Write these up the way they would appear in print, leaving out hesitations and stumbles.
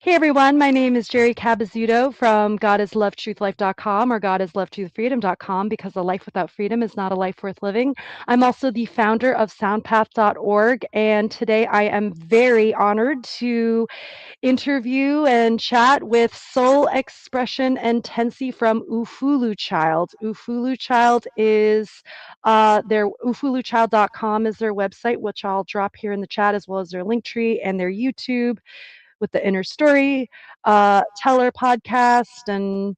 Hey everyone, my name is Jerry Cabazzuto from godislovetruthlife.com or godislovetruthfreedom.com because a life without freedom is not a life worth living. I'm also the founder of Soundpath.org, and today I am very honored to interview and chat with Sol Xprsn and Tenci from Ufulu Child. Ufulu Child is their ufuluchild.com is their website, which I'll drop here in the chat, as well as their link tree and their YouTube with the Inner Story Teller podcast and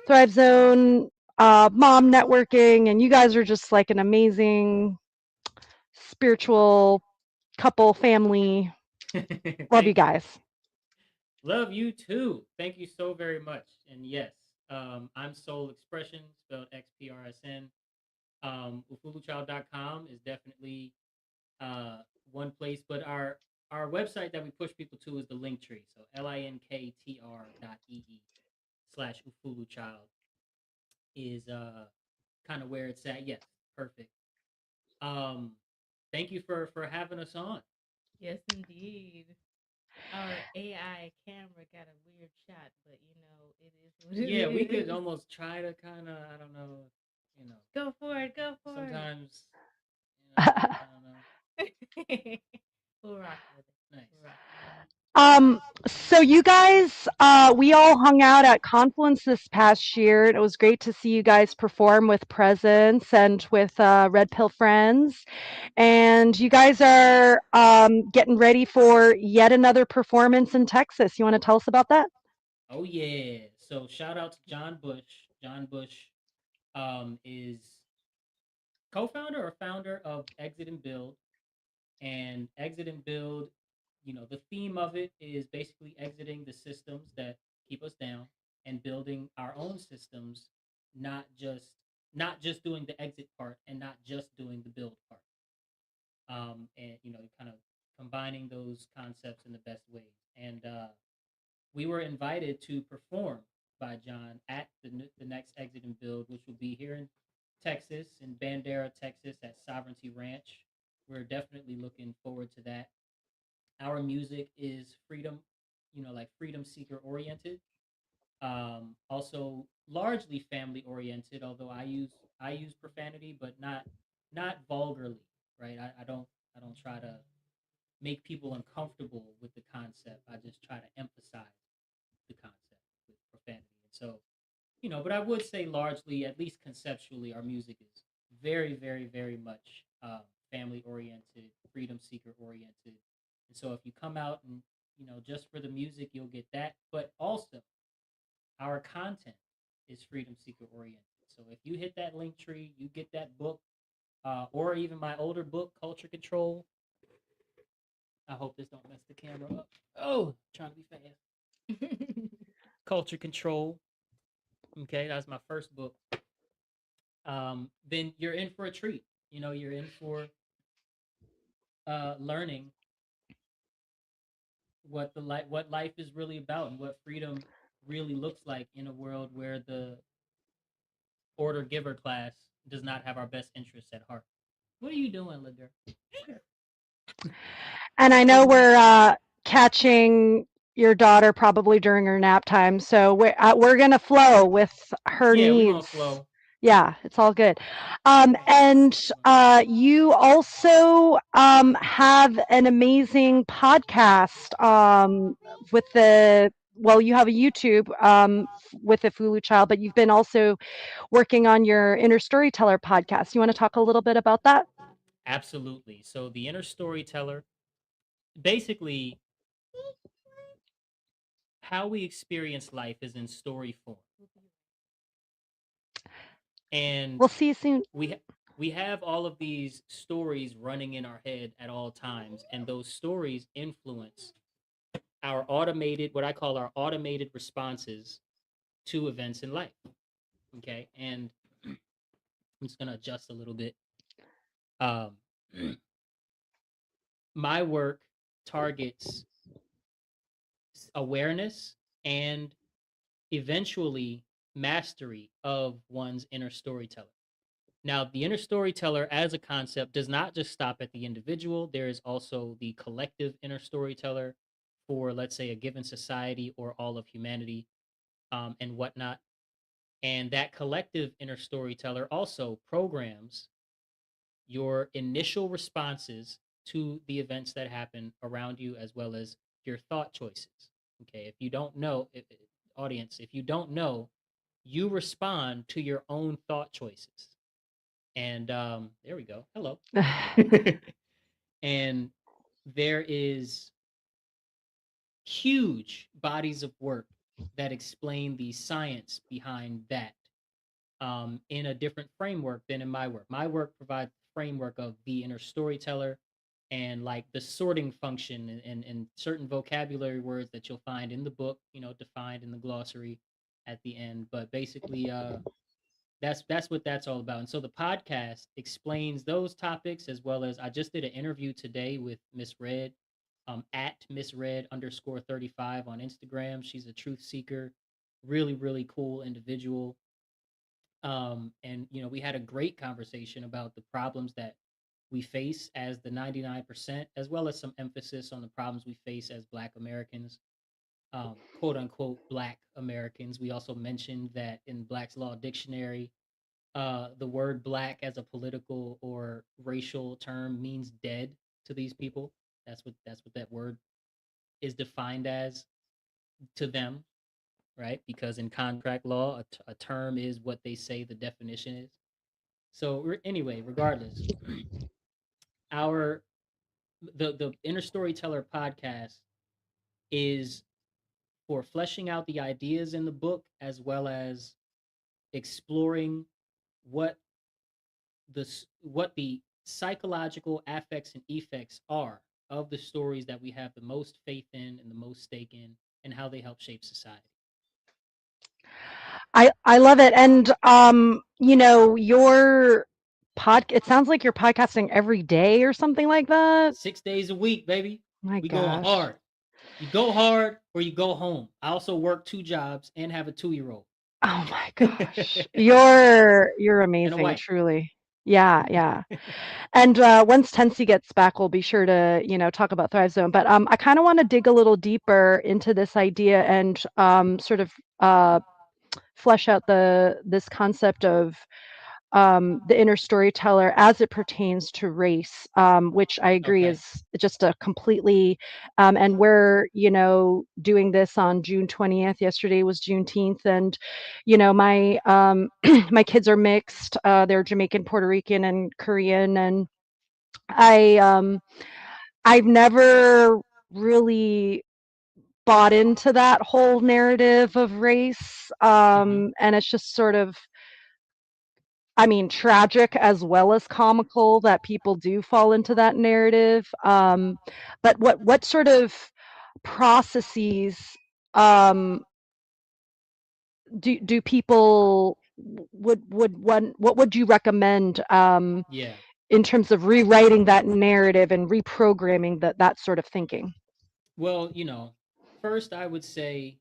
Thrive Zone, mom networking, and you guys are just like an amazing spiritual couple family. Love you Thank you. guys. Love you too. Thank you so very much. And yes, I'm Soul Expression, spelled XPRSN. UfuluChild.com is definitely uh, one place, but our website that we push people to is the link tree. So linktr.ee/UfuluChild is kind of where it's at. Yes, perfect. Um, Thank you for having us on. Yes, indeed. Our AI camera got a weird shot, but it is what Yeah, we it could is. almost try to kind of, I don't know, you know, Go for it, go for it. sometimes, I don't know. We'll rock with it. Nice. We'll rock with it. So you guys, we all hung out at Confluence this past year. It was great to see you guys perform with Presence and with Red Pill Friends. And you guys are getting ready for yet another performance in Texas. You want to tell us about that? Oh yeah. So shout out to John Bush. John Bush is co-founder or founder of Exit and Build. And Exit and Build, the theme of it is basically exiting the systems that keep us down and building our own systems, not just not just doing the exit part and not just doing the build part. And kind of combining those concepts in the best ways. And we were invited to perform by John at the next Exit and Build, which will be here in Texas, in Bandera, Texas, at Sovereignty Ranch. We're definitely looking forward to that. Our music is freedom, like freedom seeker oriented. Also largely family oriented, although I use profanity, but not vulgarly, right? I don't try to make people uncomfortable with the concept. I just try to emphasize the concept with profanity. And so, but I would say largely, at least conceptually, our music is very, very, very much family oriented, freedom seeker oriented. And so, if you come out and just for the music, you'll get that. But also, our content is freedom seeker oriented. So if you hit that link tree, you get that book, or even my older book, Culture Control. I hope this don't mess the camera up. Oh, trying to be fast. Culture Control. Okay, that's my first book. Then you're in for a treat. You're in for learning what life is really about and what freedom really looks like in a world where the order giver class does not have our best interests at heart. What are you doing, little girl? And I know So we're catching your daughter probably during her nap time, so we're gonna flow with her yeah, we're gonna needs. flow. Yeah, it's all good. And We're gonna flow. you also have an amazing podcast with you have a YouTube with the Fulu Child, but you've been also working on your Inner Storyteller podcast. You want to talk a little bit about that? Absolutely. So the inner storyteller, basically, how we experience life is in story form, and We'll see you soon. we have all of these stories running in our head at all times, and those stories influence our automated, what I call our automated responses to events in life. Okay, and I'm just gonna adjust a little bit. Um, my work targets awareness and eventually mastery of one's inner storyteller. Now, the inner storyteller as a concept does not just stop at the individual. There is also the collective inner storyteller for, let's say, a given society or all of humanity, and whatnot. And that collective inner storyteller also programs your initial responses to the events that happen around you, as well as your thought choices. Okay, if you don't know, audience, if you don't know, you respond to your own thought choices. And there we go. Hello. And there is huge bodies of work that explain the science behind that, in a different framework than in my work. My work provides the framework of the inner storyteller and like the sorting function, and certain vocabulary words that you'll find in the book, defined in the glossary at the end. But basically, that's what that's all about. And so the podcast explains those topics, as well as I just did an interview today with Miss Red, at Miss Red underscore 35 on Instagram. She's a truth seeker, really, really cool individual. And we had a great conversation about the problems that we face as the 99%, as well as some emphasis on the problems we face as Black Americans, quote unquote Black Americans. We also mentioned that in Black's Law Dictionary, the word Black as a political or racial term means dead to these people. That's what that word is defined as to them, right? Because in contract law, a term is what they say the definition is. So anyway, regardless, our the Inner Storyteller podcast is for fleshing out the ideas in the book, as well as exploring what the psychological affects and effects are of the stories that we have the most faith in and the most stake in, and how they help shape society. I love it. And your it sounds like you're podcasting every day or something like that. 6 days a week, baby. My We going gosh. hard. You go hard or you go home. I also work 2 jobs and have a 2-year-old. Oh my gosh. You're And a amazing, wife. truly. Yeah, yeah. And once Tensi gets back, we'll be sure to, talk about Thrive Zone. But I kind of want to dig a little deeper into this idea and sort of flesh out this concept of the inner storyteller as it pertains to race, which I agree Okay. is just a completely, and we're, doing this on June 20th. Yesterday was Juneteenth. And, my, my kids are mixed. They're Jamaican, Puerto Rican, and Korean. And I, I've never really bought into that whole narrative of race. Mm-hmm. And it's just sort of, I mean, tragic as well as comical that people do fall into that narrative. But what sort of processes um, do people would one what would you recommend Yeah. in terms of rewriting that narrative and reprogramming that sort of thinking? Well, first I would say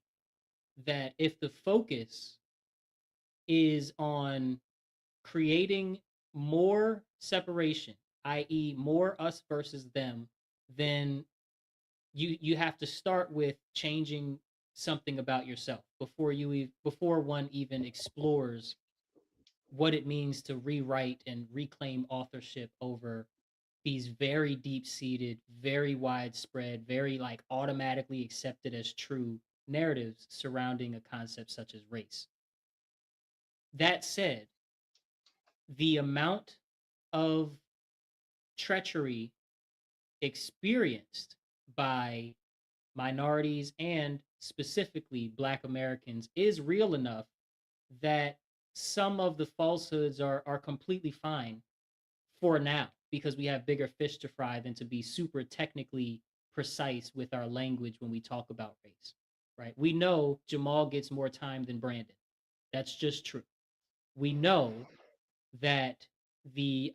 that if the focus is on creating more separation, i.e., more us versus them, then you have to start with changing something about yourself before one even explores what it means to rewrite and reclaim authorship over these very deep seated, very widespread, very like automatically accepted as true narratives surrounding a concept such as race. That said, the amount of treachery experienced by minorities and specifically Black Americans is real enough that some of the falsehoods are completely fine for now, because we have bigger fish to fry than to be super technically precise with our language when we talk about race, right? We know Jamal gets more time than Brandon. That's just true. We know that the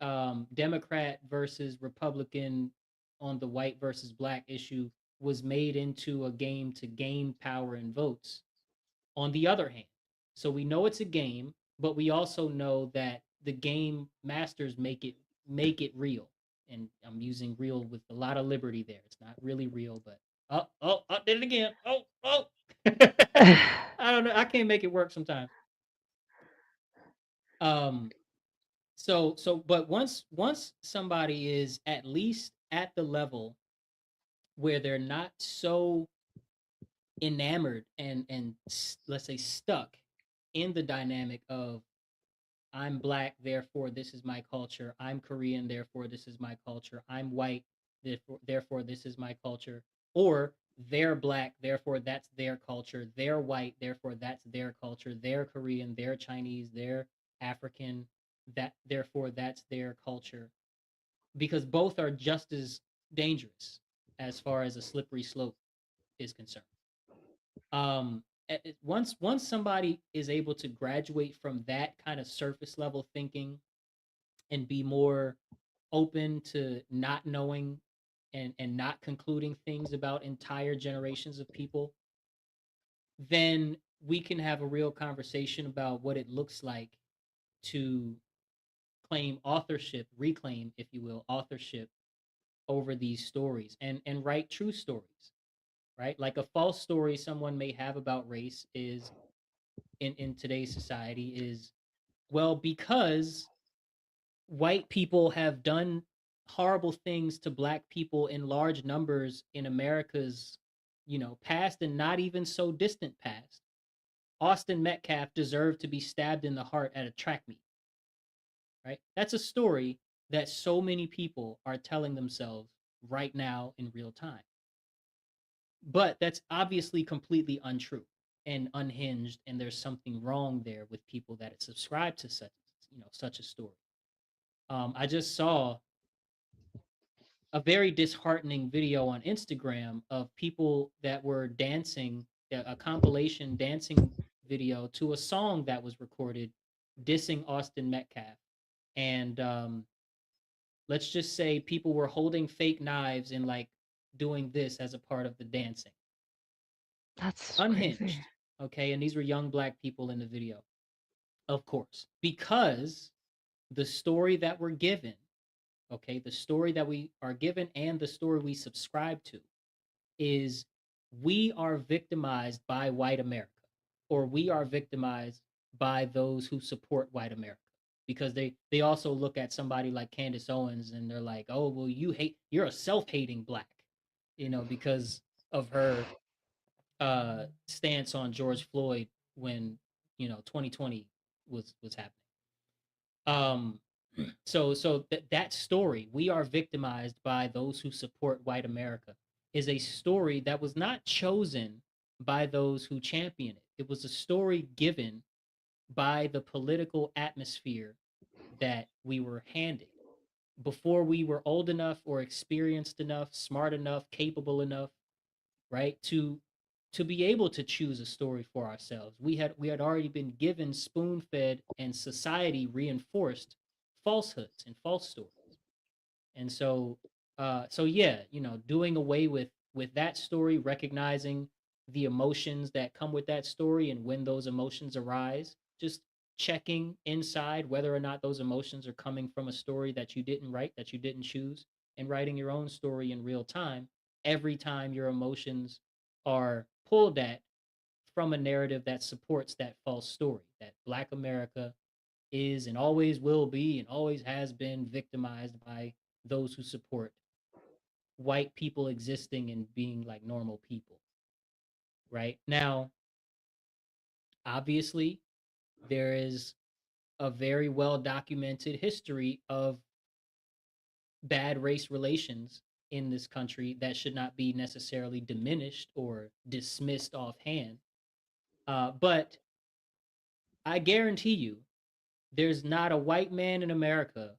Democrat versus Republican on the white versus black issue was made into a game to gain power and votes, on the other hand. So we know it's a game, but we also know that the game masters make it real. And I'm using real with a lot of liberty there. It's not really real, but Oh, I did it again. Oh. I don't know. I can't make it work sometimes. Um. But once somebody is at least at the level where they're not so enamored and let's say stuck in the dynamic of I'm black, therefore this is my culture. I'm Korean, therefore this is my culture. I'm white, therefore this is my culture. Or they're black, therefore that's their culture. They're white, therefore that's their culture. They're Korean, they're Chinese, they're African, that therefore that's their culture. Because both are just as dangerous as far as a slippery slope is concerned. Once somebody is able to graduate from that kind of surface level thinking and be more open to not knowing and not concluding things about entire generations of people, then we can have a real conversation about what it looks like to claim authorship, reclaim, if you will, authorship over these stories and write true stories, right? Like a false story someone may have about race is in today's society is, well, because white people have done horrible things to black people in large numbers in America's, past and not even so distant past. Austin Metcalf deserved to be stabbed in the heart at a track meet, right? That's a story that so many people are telling themselves right now in real time. But that's obviously completely untrue and unhinged, and there's something wrong there with people that subscribe to such a story. I just saw a very disheartening video on Instagram of people that were dancing, a compilation dancing video to a song that was recorded dissing Austin Metcalf. And let's just say people were holding fake knives and like doing this as a part of the dancing. That's crazy. Unhinged. Okay. And these were young black people in the video, of course, because the story that we're given, okay, the story that we are given and the story we subscribe to is we are victimized by white America, or we are victimized by those who support white America. Because they also look at somebody like Candace Owens and they're like, oh, well, you're a self-hating black, because of her stance on George Floyd when 2020 was happening. Um, that story, we are victimized by those who support white America, is a story that was not chosen by those who champion it. It was a story given by the political atmosphere that we were handed before we were old enough or experienced enough, smart enough, capable enough, right, to be able to choose a story for ourselves. We had already been given spoon-fed and society reinforced falsehoods and false stories. And so yeah, doing away with that story, recognizing the emotions that come with that story and when those emotions arise, just checking inside whether or not those emotions are coming from a story that you didn't write, that you didn't choose, and writing your own story in real time every time your emotions are pulled at from a narrative that supports that false story that black America is and always will be and always has been victimized by those who support white people existing and being like normal people. Right now, obviously, there is a very well documented history of bad race relations in this country that should not be necessarily diminished or dismissed offhand. But I guarantee you, there's not a white man in America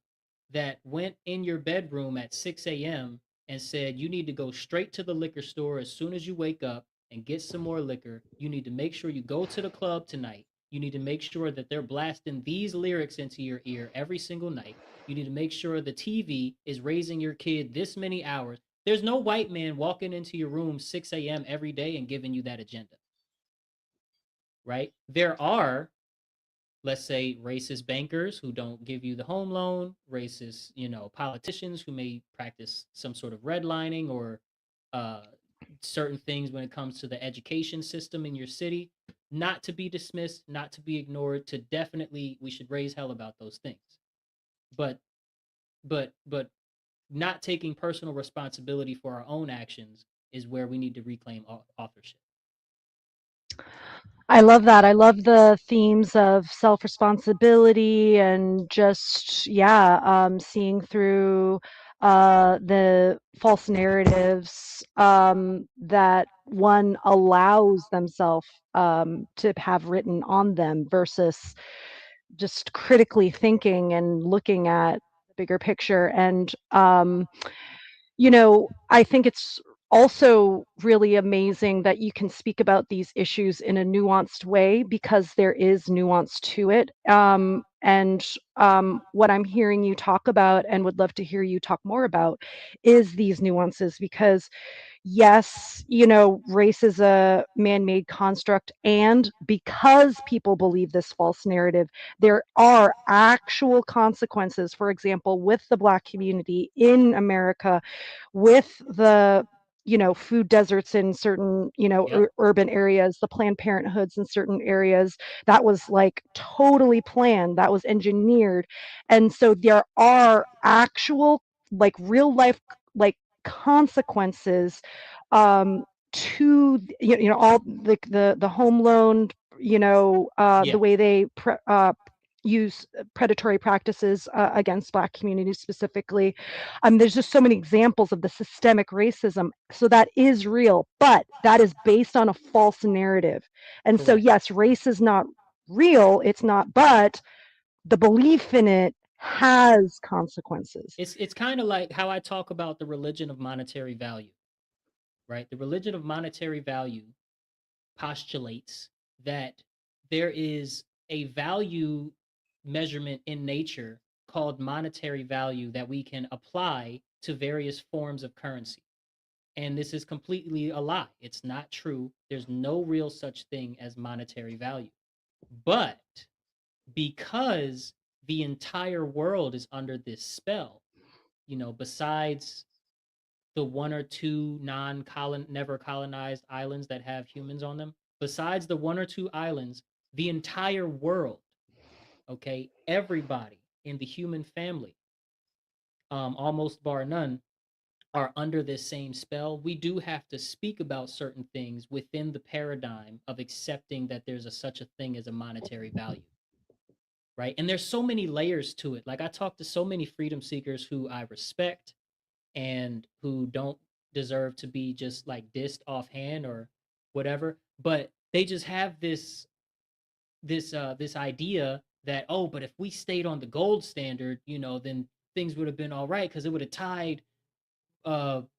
that went in your bedroom at 6 a.m. and said, you need to go straight to the liquor store as soon as you wake up and get some more liquor. You need to make sure you go to the club tonight. You need to make sure that they're blasting these lyrics into your ear every single night. You need to make sure the TV is raising your kid this many hours. There's no white man walking into your room 6 a.m. every day and giving you that agenda, right? There are, let's say, racist bankers who don't give you the home loan, racist, politicians who may practice some sort of redlining or certain things when it comes to the education system in your city, not to be dismissed, not to be ignored, to definitely we should raise hell about those things. But but not taking personal responsibility for our own actions is where we need to reclaim authorship. I love that. I love the themes of self-responsibility and just, yeah, seeing through the false narratives that one allows themselves to have written on them versus just critically thinking and looking at the bigger picture. And I think it's also really amazing that you can speak about these issues in a nuanced way because there is nuance to it. And what I'm hearing you talk about and would love to hear you talk more about is these nuances because yes, race is a man-made construct, and because people believe this false narrative, there are actual consequences. For example, with the Black community in America, with the food deserts in certain Yep, urban areas, the Planned Parenthoods in certain areas, that was like totally planned, that was engineered. And so there are actual, like, real life, like, consequences to all the home loan, yeah, the way they use predatory practices against Black communities specifically. There's just so many examples of the systemic racism. So that is real, but that is based on a false narrative. And so, correct. yes, race is not real. It's not, but the belief in it has consequences. It's kind of like how I talk about the religion of monetary value, right? The religion of monetary value postulates that there is a value measurement in nature called monetary value that we can apply to various forms of currency. And this is completely a lie. It's not true. There's no real such thing as monetary value. But because the entire world is under this spell, besides the one or two never colonized islands that have humans on them, besides the one or two islands, the entire world, okay, everybody in the human family, almost bar none, are under this same spell. We do have to speak about certain things within the paradigm of accepting that there's such a thing as a monetary value, right? And there's so many layers to it. Like I talk to so many freedom seekers who I respect and who don't deserve to be just like dissed offhand or whatever, but they just have this idea that, oh, but if we stayed on the gold standard, then things would have been all right because it would have tied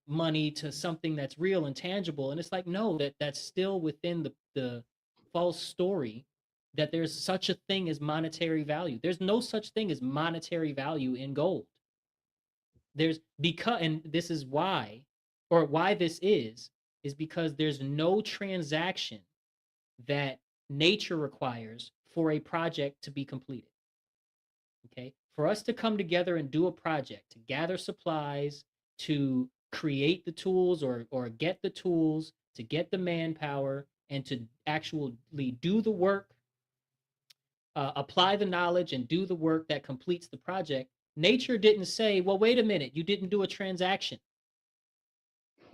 money to something that's real and tangible. And it's like, no, that's still within the false story that there's such a thing as monetary value. There's no such thing as monetary value in gold. There's because, and this is why, or why this is because there's no transaction that nature requires for a project to be completed. Okay, for us to come together and do a project, to gather supplies, to create the tools or get the tools, to get the manpower, and to actually do the work, apply the knowledge, and do the work that completes the project. Nature didn't say, "Well, wait a minute, you didn't do a transaction."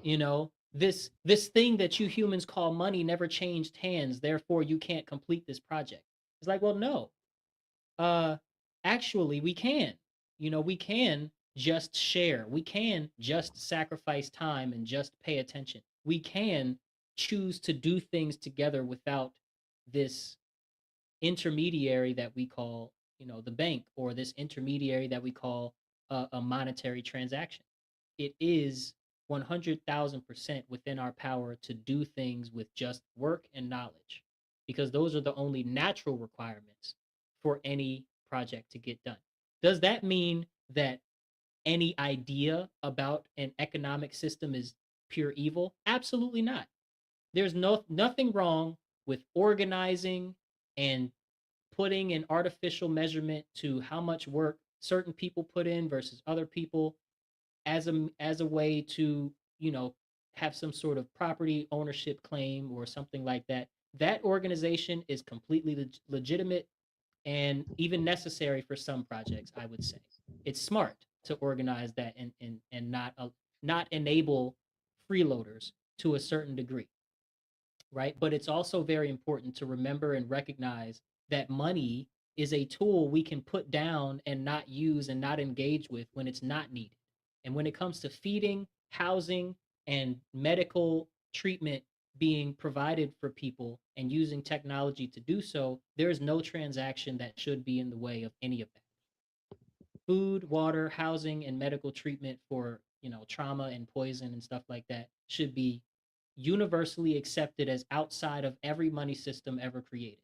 This thing that you humans call money never changed hands, therefore you can't complete this project. It's like, well, no, uh actually we can. We can just share, we can just sacrifice time and just pay attention, we can choose to do things together without this intermediary that we call, the bank, or this intermediary that we call a monetary transaction. It is 100,000% within our power to do things with just work and knowledge, because those are the only natural requirements for any project to get done. Does that mean that any idea about an economic system is pure evil? Absolutely not. There's nothing wrong with organizing and putting an artificial measurement to how much work certain people put in versus other people as a way to, you know have some sort of property ownership claim or something like that, that organization is completely legitimate and even necessary for some projects. I would say it's smart to organize that and not enable freeloaders to a certain degree, right? But it's also very important to remember and recognize that money is a tool we can put down and not use and not engage with when it's not needed. And when it comes to feeding, housing, and medical treatment being provided for people and using technology to do so, there is no transaction that should be in the way of any of that. Food, water, housing, and medical treatment for, trauma and poison and stuff like that should be universally accepted as outside of every money system ever created.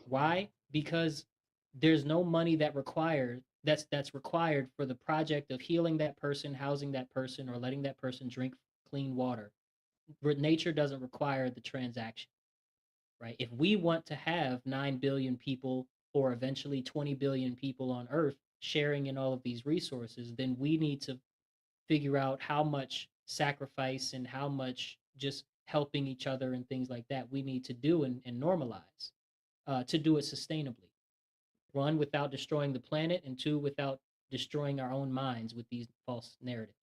Why? Because there's no money that's required for the project of healing that person, housing that person, or letting that person drink clean water. Nature doesn't require the transaction, right? If we want to have 9 billion people or eventually 20 billion people on Earth sharing in all of these resources, then we need to figure out how much sacrifice and how much just helping each other and things like that we need to do and normalize to do it sustainably. One, without destroying the planet, and two, without destroying our own minds with these false narratives.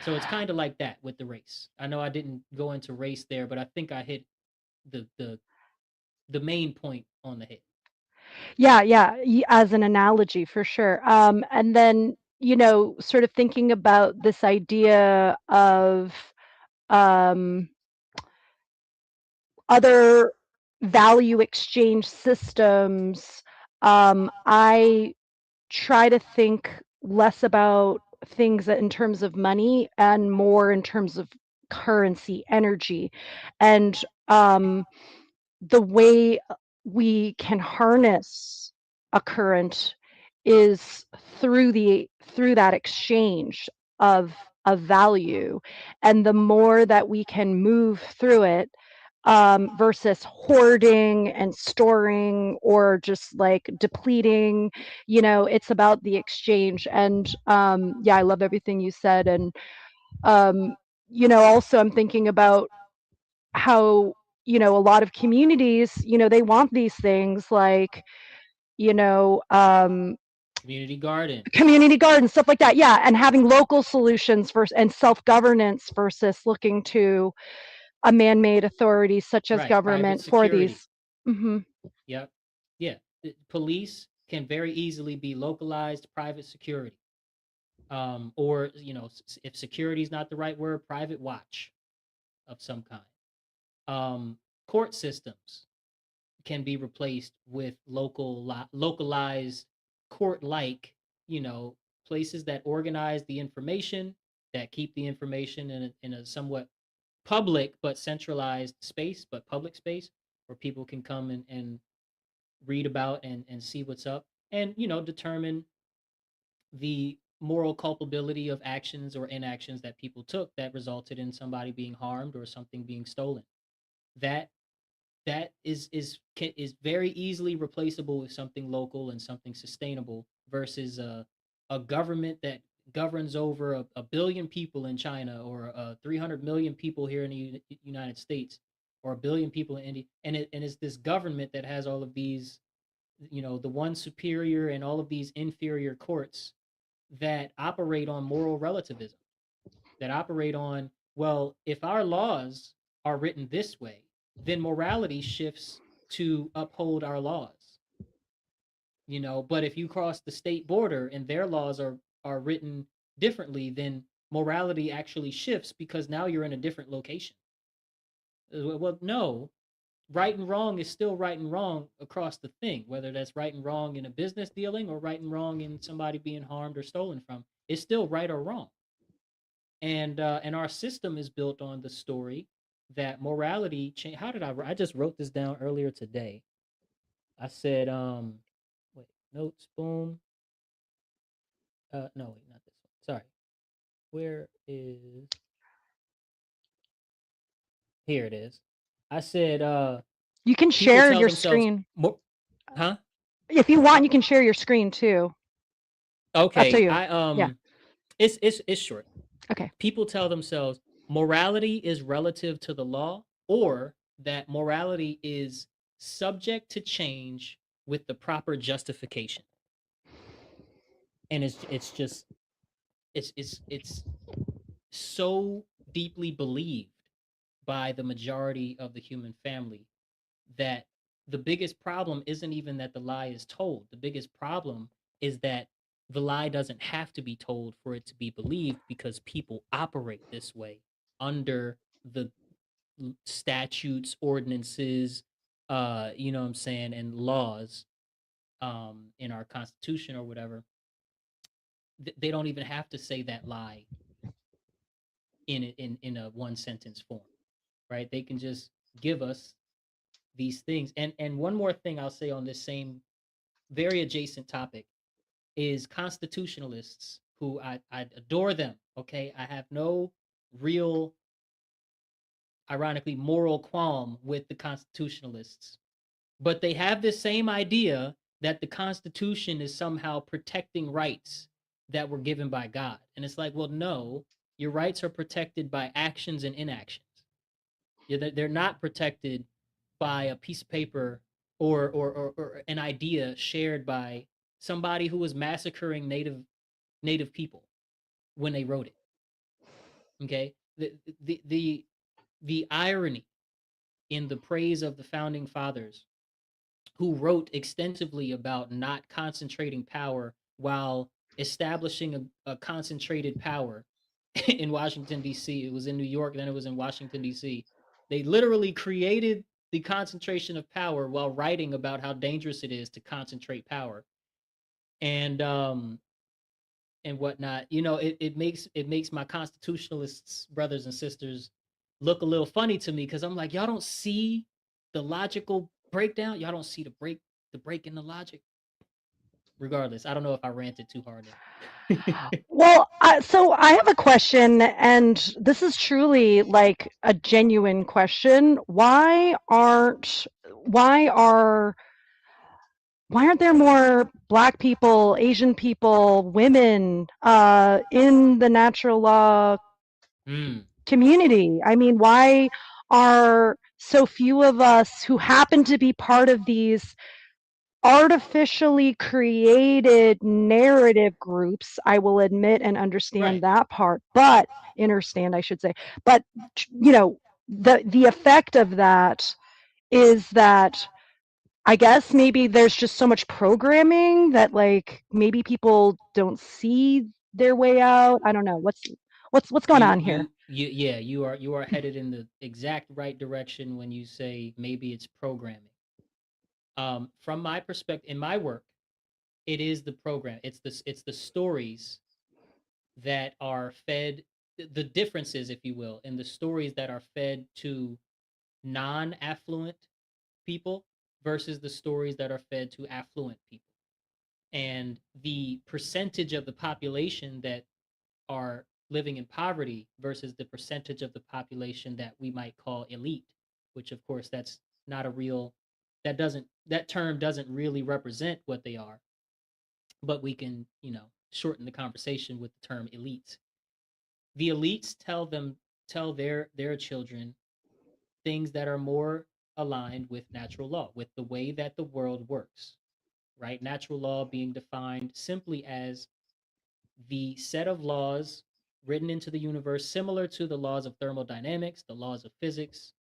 So it's kind of like that with the race. I know I didn't go into race there, but I think I hit the the the main point on the head. Yeah, yeah, as an analogy for sure. And then, sort of thinking about this idea of um, other value exchange systems, I try to think less about things in terms of money and more in terms of currency, energy, and the way we can harness a current is through that exchange of value, and the more that we can move through it, versus hoarding and storing or just like depleting. It's about the exchange. And yeah, I love everything you said. And also I'm thinking about how, a lot of communities, they want these things like, you know, um, Community gardens. community gardens, stuff like that. Yeah. And having local solutions versus and self-governance versus looking to a man-made authority such as Right. Private government for security. these. Hmm. Yep. Yeah. Police can very easily be localized private security. Or, if security is not the right word, private watch of some kind. Court systems can be replaced with localized court-like, you know, places that organize the information, that keep the information in a somewhat public but centralized space, but public space where people can come and read about and see what's up and determine the moral culpability of actions or inactions that people took that resulted in somebody being harmed or something being stolen. That is very easily replaceable with something local and something sustainable versus a government that governs over a billion people in China or 300 million people here in the United States or a billion people in India, and it's this government that has all of these, the one superior and all of these inferior courts that operate on moral relativism, that operate on, well, if our laws are written this way, then morality shifts to uphold our laws. But if you cross the state border and their laws are written differently, then morality actually shifts because now you're in a different location. Well, no, right and wrong is still right and wrong across the thing, whether that's right and wrong in a business dealing or right and wrong in somebody being harmed or stolen from. It's still right or wrong. And our system is built on the story that morality change. How did I just wrote this down earlier today. I said, wait, notes, boom. No, wait, not this one. Sorry. Where is, here it is. I said, You can people share tell your themselves screen. huh? If you want, you can share your screen too. I'll tell Okay. you. I Yeah. it's short. Okay. People tell themselves morality is relative to the law, or that morality is subject to change with the proper justification. And it's just it's so deeply believed by the majority of the human family that the biggest problem isn't even that the lie is told. The biggest problem is that the lie doesn't have to be told for it to be believed, because people operate this way under the statutes, ordinances, you know what I'm saying, and laws in our constitution or whatever. They don't even have to say that lie in a one sentence form, right? They can just give us these things. And one more thing I'll say on this same very adjacent topic is constitutionalists, who I adore them. Okay, I have no real, ironically, moral qualm with the constitutionalists, but they have this same idea that the Constitution is somehow protecting rights that were given by God. And it's like, well, no, your rights are protected by actions and inactions. Yeah, they're not protected by a piece of paper or an idea shared by somebody who was massacring native people when they wrote it. Okay, the irony in the praise of the founding fathers, who wrote extensively about not concentrating power while establishing a concentrated power in Washington, D.C. It was in New York, then it was in Washington, D.C. They literally created the concentration of power while writing about how dangerous it is to concentrate power. And and whatnot. You know, it makes my constitutionalists brothers and sisters look a little funny to me, because I'm like, y'all don't see the logical breakdown. Y'all don't see the break in the logic. Regardless, I don't know if I ranted too hard there. Well, so I have a question, and this is truly like a genuine question. Why are why aren't there more Black people, Asian people, women in the natural law Mm, community? I mean, why are so few of us who happen to be part of these artificially created narrative groups? I will admit and understand right. that part, but understand, I should say. But you know, the effect of that is that I guess maybe there's just so much programming that like maybe people don't see their way out. I don't know. What's going on here? Yeah, you are headed in the exact right direction when you say maybe it's programming. From my perspective, in my work, it is the program. It's the stories that are fed, the differences, if you will, in the stories that are fed to non-affluent people versus the stories that are fed to affluent people. And the percentage of the population that are living in poverty versus the percentage of the population that we might call elite, which of course that's not a real, that term doesn't really represent what they are, but we can, shorten the conversation with the term elites. The elites tell their children things that are more aligned with natural law, with the way that the world works, right? Natural law being defined simply as the set of laws written into the universe, similar to the laws of thermodynamics, the laws of physics,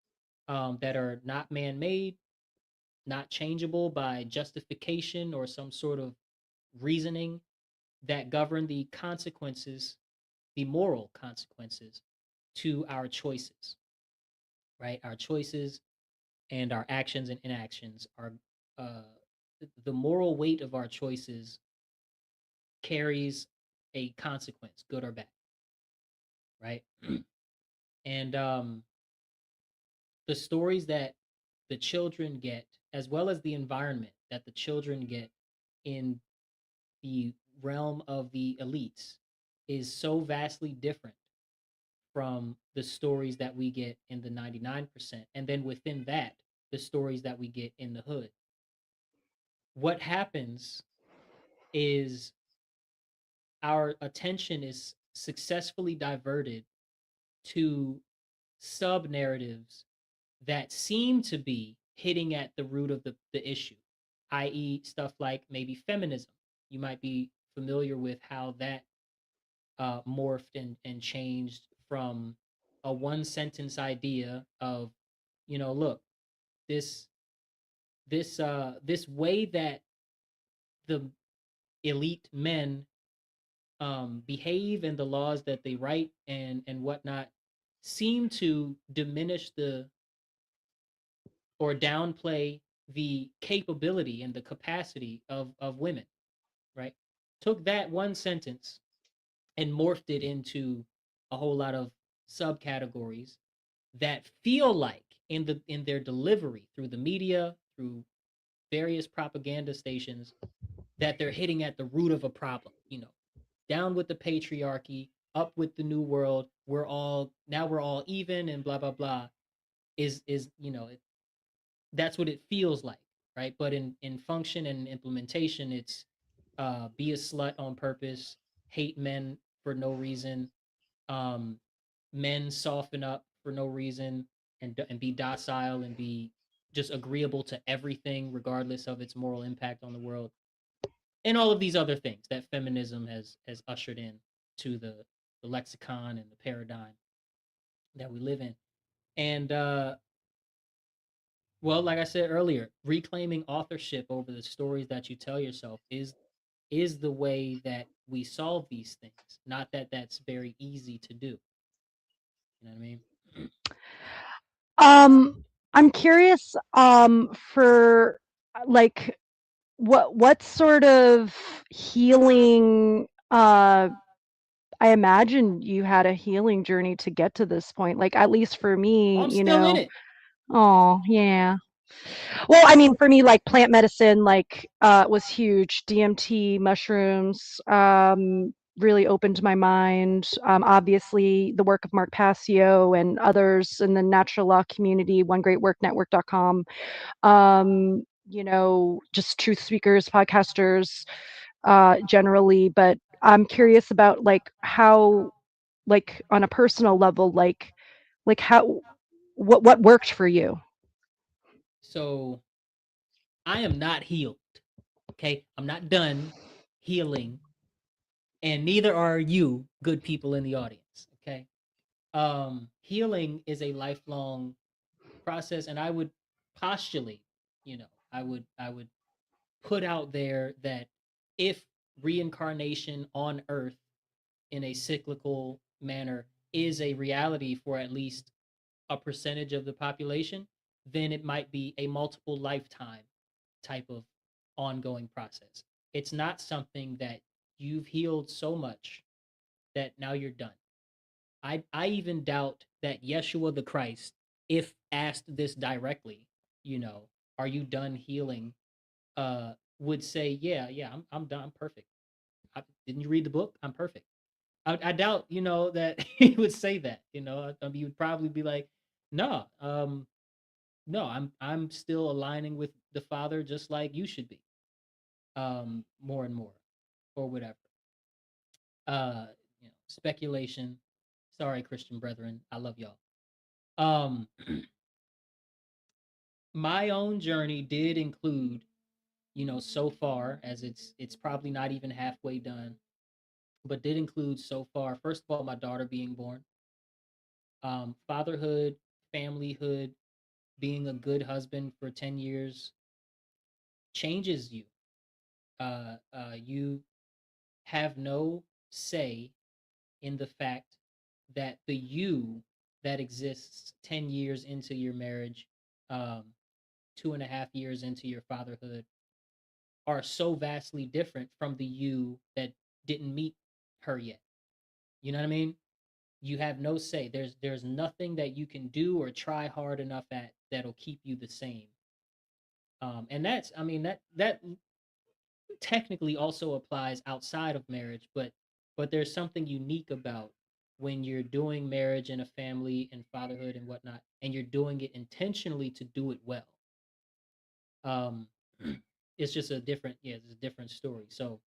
that are not man-made, not changeable by justification or some sort of reasoning, that govern the consequences, the moral consequences to our choices, right? Our choices and our actions and inactions are, uh, the moral weight of our choices carries a consequence, good or bad, right? And the stories that the children get, as well as the environment that the children get in the realm of the elites, is so vastly different from the stories that we get in the 99%. And then within that, the stories that we get in the hood. What happens is our attention is successfully diverted to sub narratives that seem to be hitting at the root of the issue, i.e., stuff like maybe feminism. You might be familiar with how that morphed and changed from a one sentence idea of, look, this this way that the elite men behave and the laws that they write and whatnot seem to diminish the or downplay the capability and the capacity of women, right? Took that one sentence and morphed it into a whole lot of subcategories that feel like in their delivery through the media, through various propaganda stations, that they're hitting at the root of a problem. Down with the patriarchy, up with the new world. We're all even and blah blah blah. Is that's what it feels like, right? But in function and implementation, it's be a slut on purpose, hate men for no reason, um, men soften up for no reason, and be docile and be just agreeable to everything, regardless of its moral impact on the world, and all of these other things that feminism has ushered in to the lexicon and the paradigm that we live in. And well, like I said earlier, reclaiming authorship over the stories that you tell yourself is the way that we solve these things. Not that that's very easy to do. You know what I mean? I'm curious, for like what sort of healing, I imagine you had a healing journey to get to this point. Like at least for Oh, me, I'm still in it. oh yeah. Well, I mean, for me, like plant medicine, like was huge. DMT, mushrooms, really opened my mind. Obviously, the work of Mark Passio and others in the natural law community, onegreatworknetwork.com. Just truth speakers, podcasters, generally. But I'm curious about like how, like on a personal level, like how, what worked for you? So I am not healed. Okay, I'm not done healing, and neither are you, good people in the audience. Okay, healing is a lifelong process, and I would postulate, I would put out there that if reincarnation on Earth in a cyclical manner is a reality for at least a percentage of the population, then it might be a multiple lifetime type of ongoing process. It's not something that you've healed so much that now you're done. I even doubt that Yeshua the Christ, if asked this directly, you know, are you done healing? Would say, yeah, I'm done. I'm perfect. Didn't you read the book? I'm perfect. I doubt, that he would say that. I mean, he would probably be like, no, no, I'm still aligning with the Father, just like you should be, more and more, or whatever. Uh, speculation. Sorry, Christian brethren, I love y'all. Um, my own journey did include, so far as it's probably not even halfway done, but did include so far. First of all, my daughter being born, fatherhood, familyhood, being a good husband for 10 years changes you. You have no say in the fact that the you that exists 10 years into your marriage, um, 2.5 years into your fatherhood, are so vastly different from the you that didn't meet her yet. You know what I mean? You have no say. There's nothing that you can do or try hard enough at that'll keep you the same. And that's, I mean, that technically also applies outside of marriage, but there's something unique about when you're doing marriage and a family and fatherhood and whatnot, and you're doing it intentionally to do it well. Um, it's just a different, yeah, it's a different story. So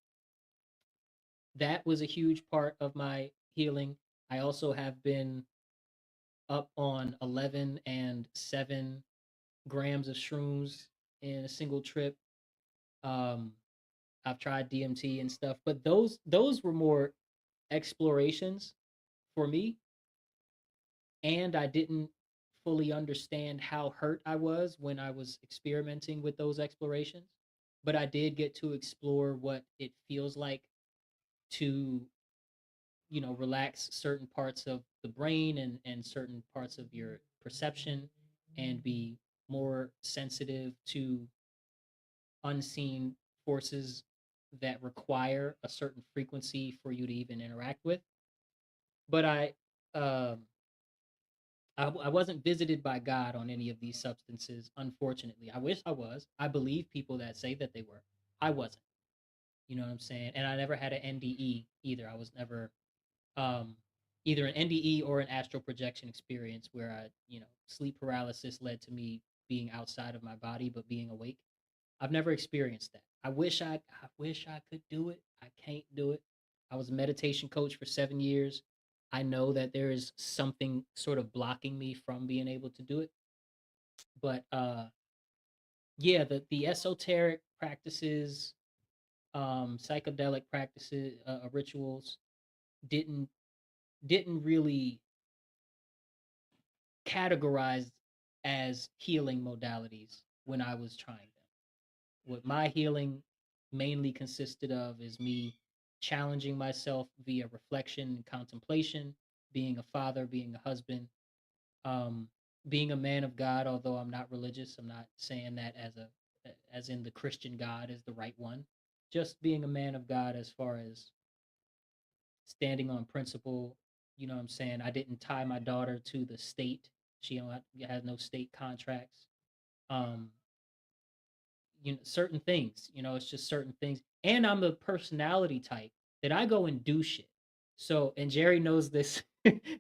that was a huge part of my healing. I also have been up on 11 and 7 grams of shrooms in a single trip. Um, I've tried DMT and stuff, but those were more explorations for me, and I didn't fully understand how hurt I was when I was experimenting with those explorations. But I did get to explore what it feels like to, relax certain parts of the brain and certain parts of your perception and be more sensitive to unseen forces that require a certain frequency for you to even interact with. But um, I wasn't visited by God on any of these substances, unfortunately. I wish I was. I believe people that say that they were. I wasn't. You know what I'm saying? And I never had an NDE either. I was never um, either an NDE or an astral projection experience where sleep paralysis led to me being outside of my body but being awake. I've never experienced that. I wish I could do it. I can't do it. I was a meditation coach for 7 years. I know that there is something sort of blocking me from being able to do it. But yeah, the esoteric practices, psychedelic practices, rituals didn't didn't really categorize as healing modalities when I was trying them. What my healing mainly consisted of is me challenging myself via reflection and contemplation, being a father, being a husband, um, being a man of God. Although I'm not religious, I'm not saying that as in the Christian God is the right one. Just being a man of God as far as standing on principle. You know what I'm saying? I didn't tie my daughter to the state. She has no state contracts. Um, certain things. It's just certain things. And I'm the personality type that I go and do shit. So, and Jerry knows this.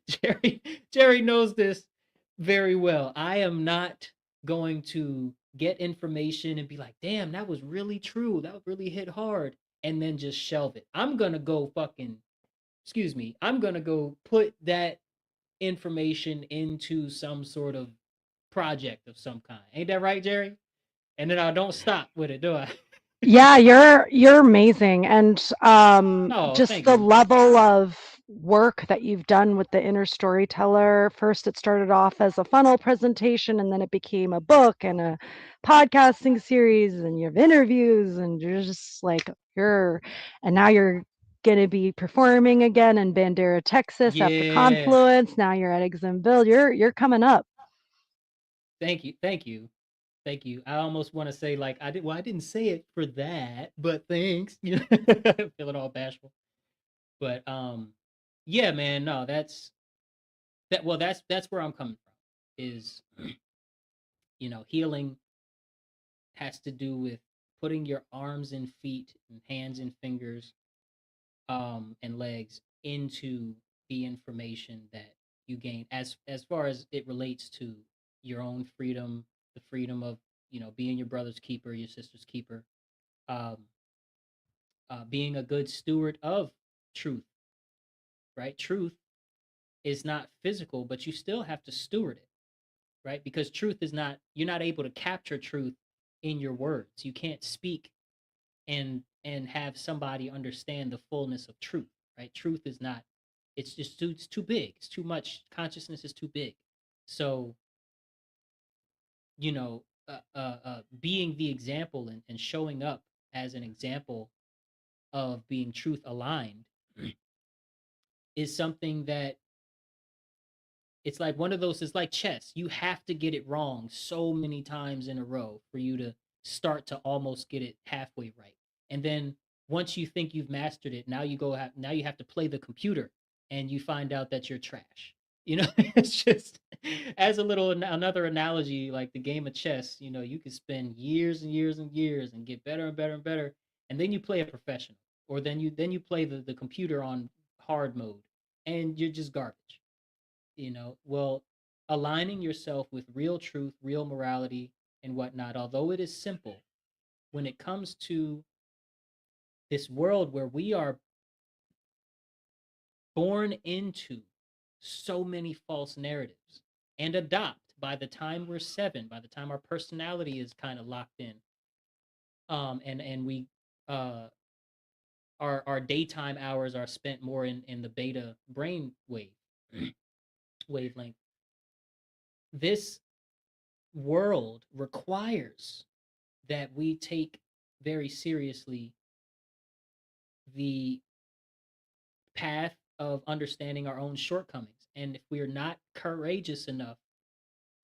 Jerry Jerry knows this very well. I am not going to get information and be like, "Damn, that was really true. That really hit hard," and then just shelve it. I'm going to go fucking excuse me. I'm going to go put that information into some sort of project of some kind. Ain't that right, Jerry? And then I don't stop with it, do I? Yeah, you're amazing, and Oh, just thank the you. level of work that you've done with the inner storyteller. First, it started off as a funnel presentation, and then it became a book and a podcasting series, and you have interviews, and you're just like and now you're going to be performing again in Bandera, Texas, after Yeah. Confluence. Now you're at Exim Build. You're coming up. Thank you. Thank you. Thank you. I almost want to say like I didn't say it for that, but thanks. Feeling all bashful. But yeah, man, no, that's where I'm coming from. Is healing has to do with putting your arms and feet and hands and fingers and legs into the information that you gain as far as it relates to your own freedom, the freedom of being your brother's keeper, your sister's keeper, um, being a good steward of truth. Right, truth is not physical, but you still have to steward it. Right, because truth is not you're not able to capture truth in your words. You can't speak and have somebody understand the fullness of truth. Right, truth is not, it's too big, it's too much, consciousness is too big. So being the example and showing up as an example of being truth aligned is something that it's like one of those, it's like chess. You have to get it wrong so many times in a row for you to start to almost get it halfway right. And then once you think you've mastered it, now you have to play the computer and you find out that you're trash. It's just as a little another analogy, like the game of chess, you could spend years and years and years and get better and better and better. And then you play a professional, or then you play the computer on hard mode and you're just garbage. Well, aligning yourself with real truth, real morality, and whatnot, although it is simple, when it comes to this world where we are born into so many false narratives and adopt by the time we're 7, by the time our personality is kind of locked in, and we uh our daytime hours are spent more in the beta brain wavelength. This world requires that we take very seriously the path of understanding our own shortcomings. And if we are not courageous enough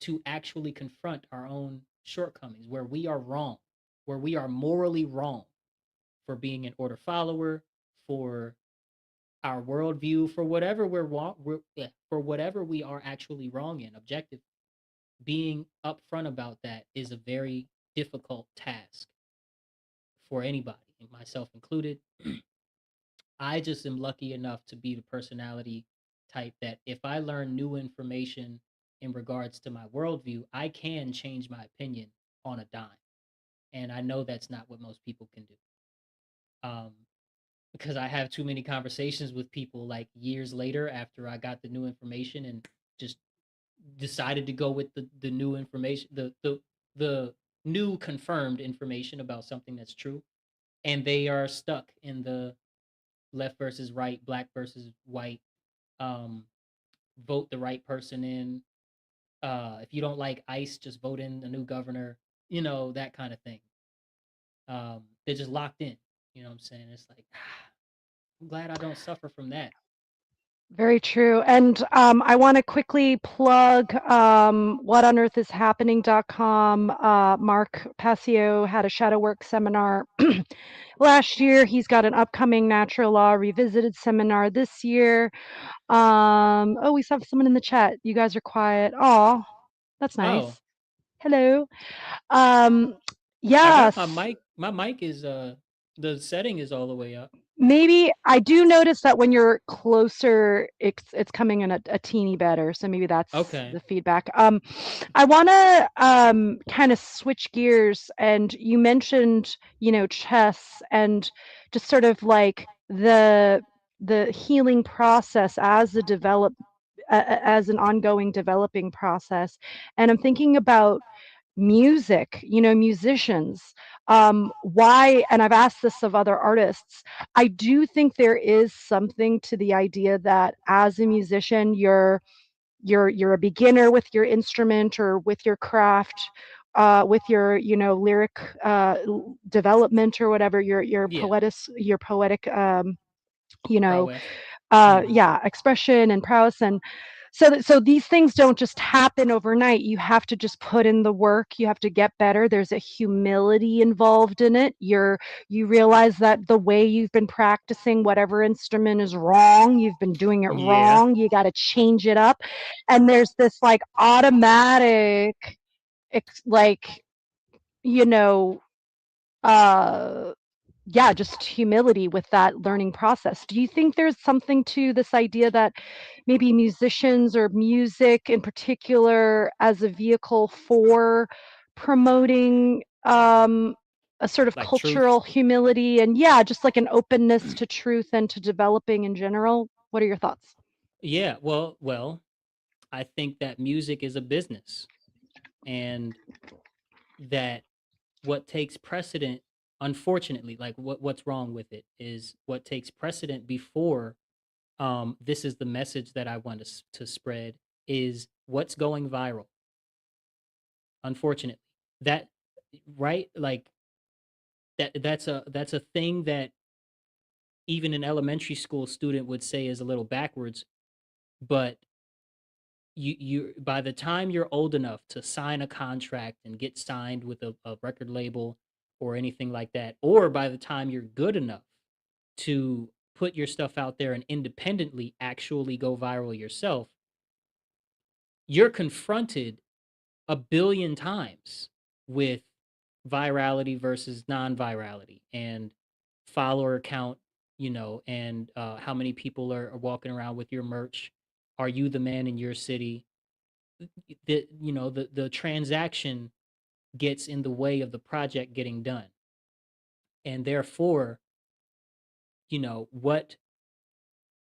to actually confront our own shortcomings, where we are wrong, where we are morally wrong for being an order follower, for our worldview, for whatever for whatever we are actually wrong in, objective, being upfront about that is a very difficult task for anybody, myself included. I just am lucky enough to be the personality type that if I learn new information in regards to my worldview, I can change my opinion on a dime. And I know that's not what most people can do. Um, because I have too many conversations with people like years later after I got the new information and just decided to go with the new information, the new confirmed information about something that's true. And they are stuck in the left versus right, black versus white, um, vote the right person in. If you don't like ICE, just vote in the new governor. That kind of thing. They're just locked in. You know what I'm saying? It's like I'm glad I don't suffer from that. Very true. And I want to quickly plug whatonearthishappening.com. Mark Passio had a shadow work seminar last year. He's got an upcoming natural law revisited seminar this year. Oh, we have someone in the chat. You guys are quiet. Oh, that's Oh, nice. Hello. Um, I got yes. my mic. My mic is the setting is all the way up. Maybe I do notice that when you're closer, it's coming in a teeny better. So maybe that's Okay. the feedback. I want to kind of switch gears, and you mentioned, chess and just sort of like the healing process as an ongoing developing process. And I'm thinking about music, musicians. Why, and I've asked this of other artists, I do think there is something to the idea that as a musician, you're a beginner with your instrument or with your craft, with your, lyric development or whatever, Yeah. your poetic, you know, Prowess. Mm-hmm. yeah, expression and prowess. And so these things don't just happen overnight. You have to just put in the work. You have to get better. There's a humility involved in it. You realize that the way you've been practicing whatever instrument is wrong. You've been doing it Yeah. wrong. You got to change it up. And there's this like automatic, like, you know, uh yeah, just humility with that learning process. Do you think there's something to this idea that maybe musicians or music in particular as a vehicle for promoting a sort of Like truth. cultural humility and, yeah, just like an openness to truth and to developing in general? What are your thoughts? Yeah. Well. I think that music is a business, and that what takes precedent, unfortunately, like what's wrong with it is what takes precedent before this is the message that I want to spread is what's going viral. Unfortunately, that right, like that's a thing that even an elementary school student would say is a little backwards, but you by the time you're old enough to sign a contract and get signed with a record label or anything like that, or by the time you're good enough to put your stuff out there and independently actually go viral yourself, you're confronted a billion times with virality versus non-virality and follower count, and how many people are walking around with your merch. Are you the man in your city? The transaction gets in the way of the project getting done, and therefore, what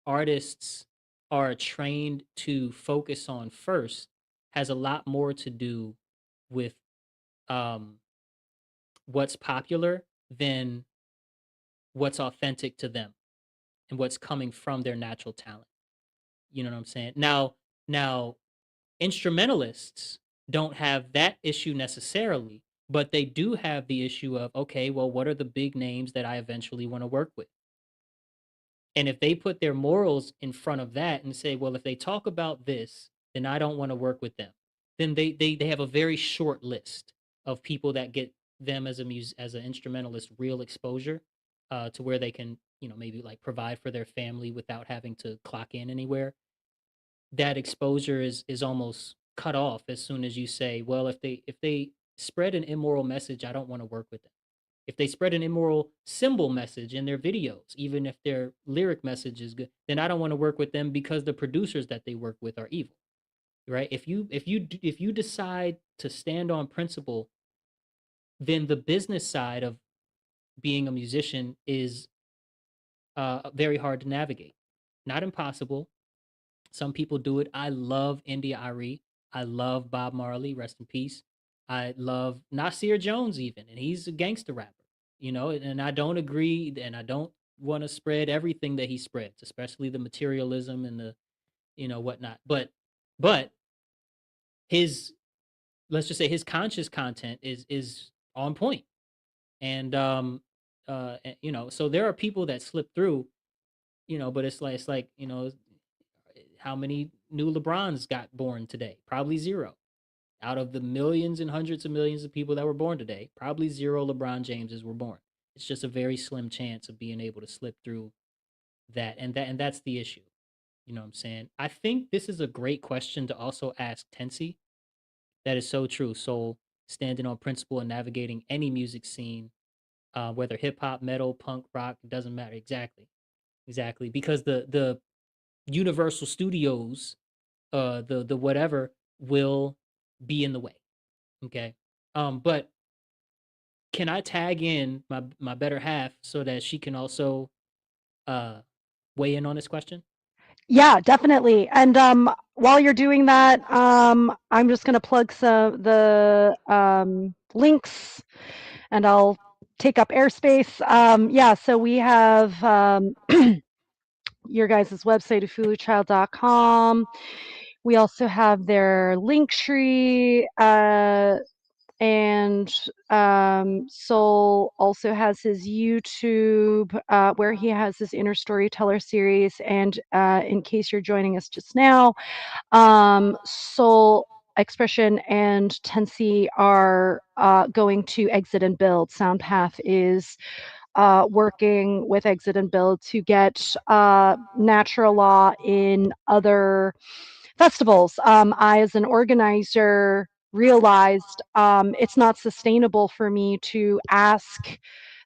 artists are trained to focus on first has a lot more to do with um, what's popular than what's authentic to them and what's coming from their natural talent. You know what I'm saying? Now, instrumentalists don't have that issue necessarily, but they do have the issue of, okay, well, what are the big names that I eventually want to work with? And if they put their morals in front of that and say, well, if they talk about this, then I don't want to work with them. Then they have a very short list of people that get them as as an instrumentalist real exposure, to where they can, maybe like provide for their family without having to clock in anywhere. That exposure is almost cut off as soon as you say, well, if they spread an immoral message, I don't want to work with them. If they spread an immoral symbol message in their videos, even if their lyric message is good, then I don't want to work with them because the producers that they work with are evil, right? If you decide to stand on principle, then the business side of being a musician is very hard to navigate. Not impossible. Some people do it. I love India Ari. I love Bob Marley, rest in peace. I love Nasir Jones even, and he's a gangster rapper, and I don't agree and I don't want to spread everything that he spreads, especially the materialism and the, whatnot. But his, let's just say, his conscious content is on point. And so there are people that slip through, but it's like, how many new LeBrons got born today? Probably zero. Out of the millions and hundreds of millions of people that were born today, probably zero LeBron Jameses were born. It's just a very slim chance of being able to slip through that, and that's the issue. You know what I'm saying? I think this is a great question to also ask Tensi. That is so true. So standing on principle and navigating any music scene, whether hip hop, metal, punk, rock, it doesn't matter. Exactly, because the Universal Studios, the whatever will be in the way. Okay. But can I tag in my better half so that she can also uh weigh in on this question? Yeah, definitely. And while you're doing that, I'm just going to plug some the links, and I'll take up airspace. Yeah, so we have your guys' website, ufuluchild.com. We also have their link tree, and Sol also has his YouTube, where he has his Inner Storyteller series. And in case you're joining us just now, Sol Xprsn and Tenci are going to Exit and Build. Soundpath is working with Exit and Build to get natural law in other festivals. I, as an organizer, realized it's not sustainable for me to ask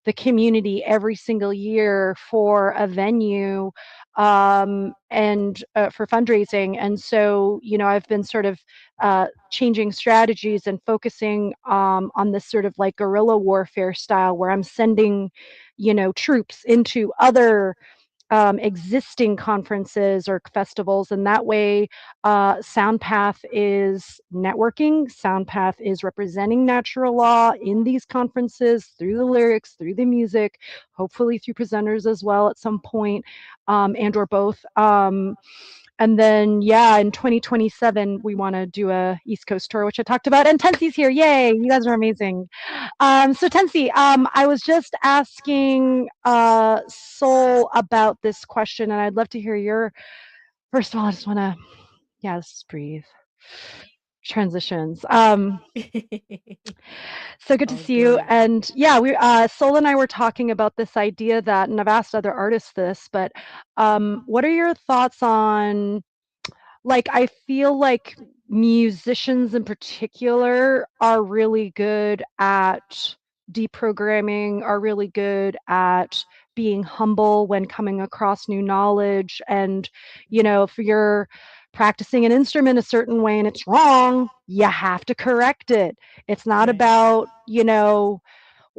the community every single year for a venue, and for fundraising. And so, I've been sort of changing strategies and focusing on this sort of like guerrilla warfare style, where I'm sending, troops into other existing conferences or festivals. And that way, Soundpath is networking. Soundpath is representing natural law in these conferences through the lyrics, through the music, hopefully through presenters as well at some point, and or both. And then, yeah, in 2027, we want to do a East Coast tour, which I talked about. And Tensi's here. Yay. You guys are amazing. So Tensi, I was just asking Sol about this question, and I'd love to hear your, first of all, I just want to, yeah, let's breathe. Transitions. So good to All see you. good. And yeah, we Sol and I were talking about this idea that, and I've asked other artists this, but what are your thoughts on, like, I feel like musicians in particular are really good at deprogramming, are really good at being humble when coming across new knowledge. And, if you're practicing an instrument a certain way and it's wrong, you have to correct it. It's not Right. about,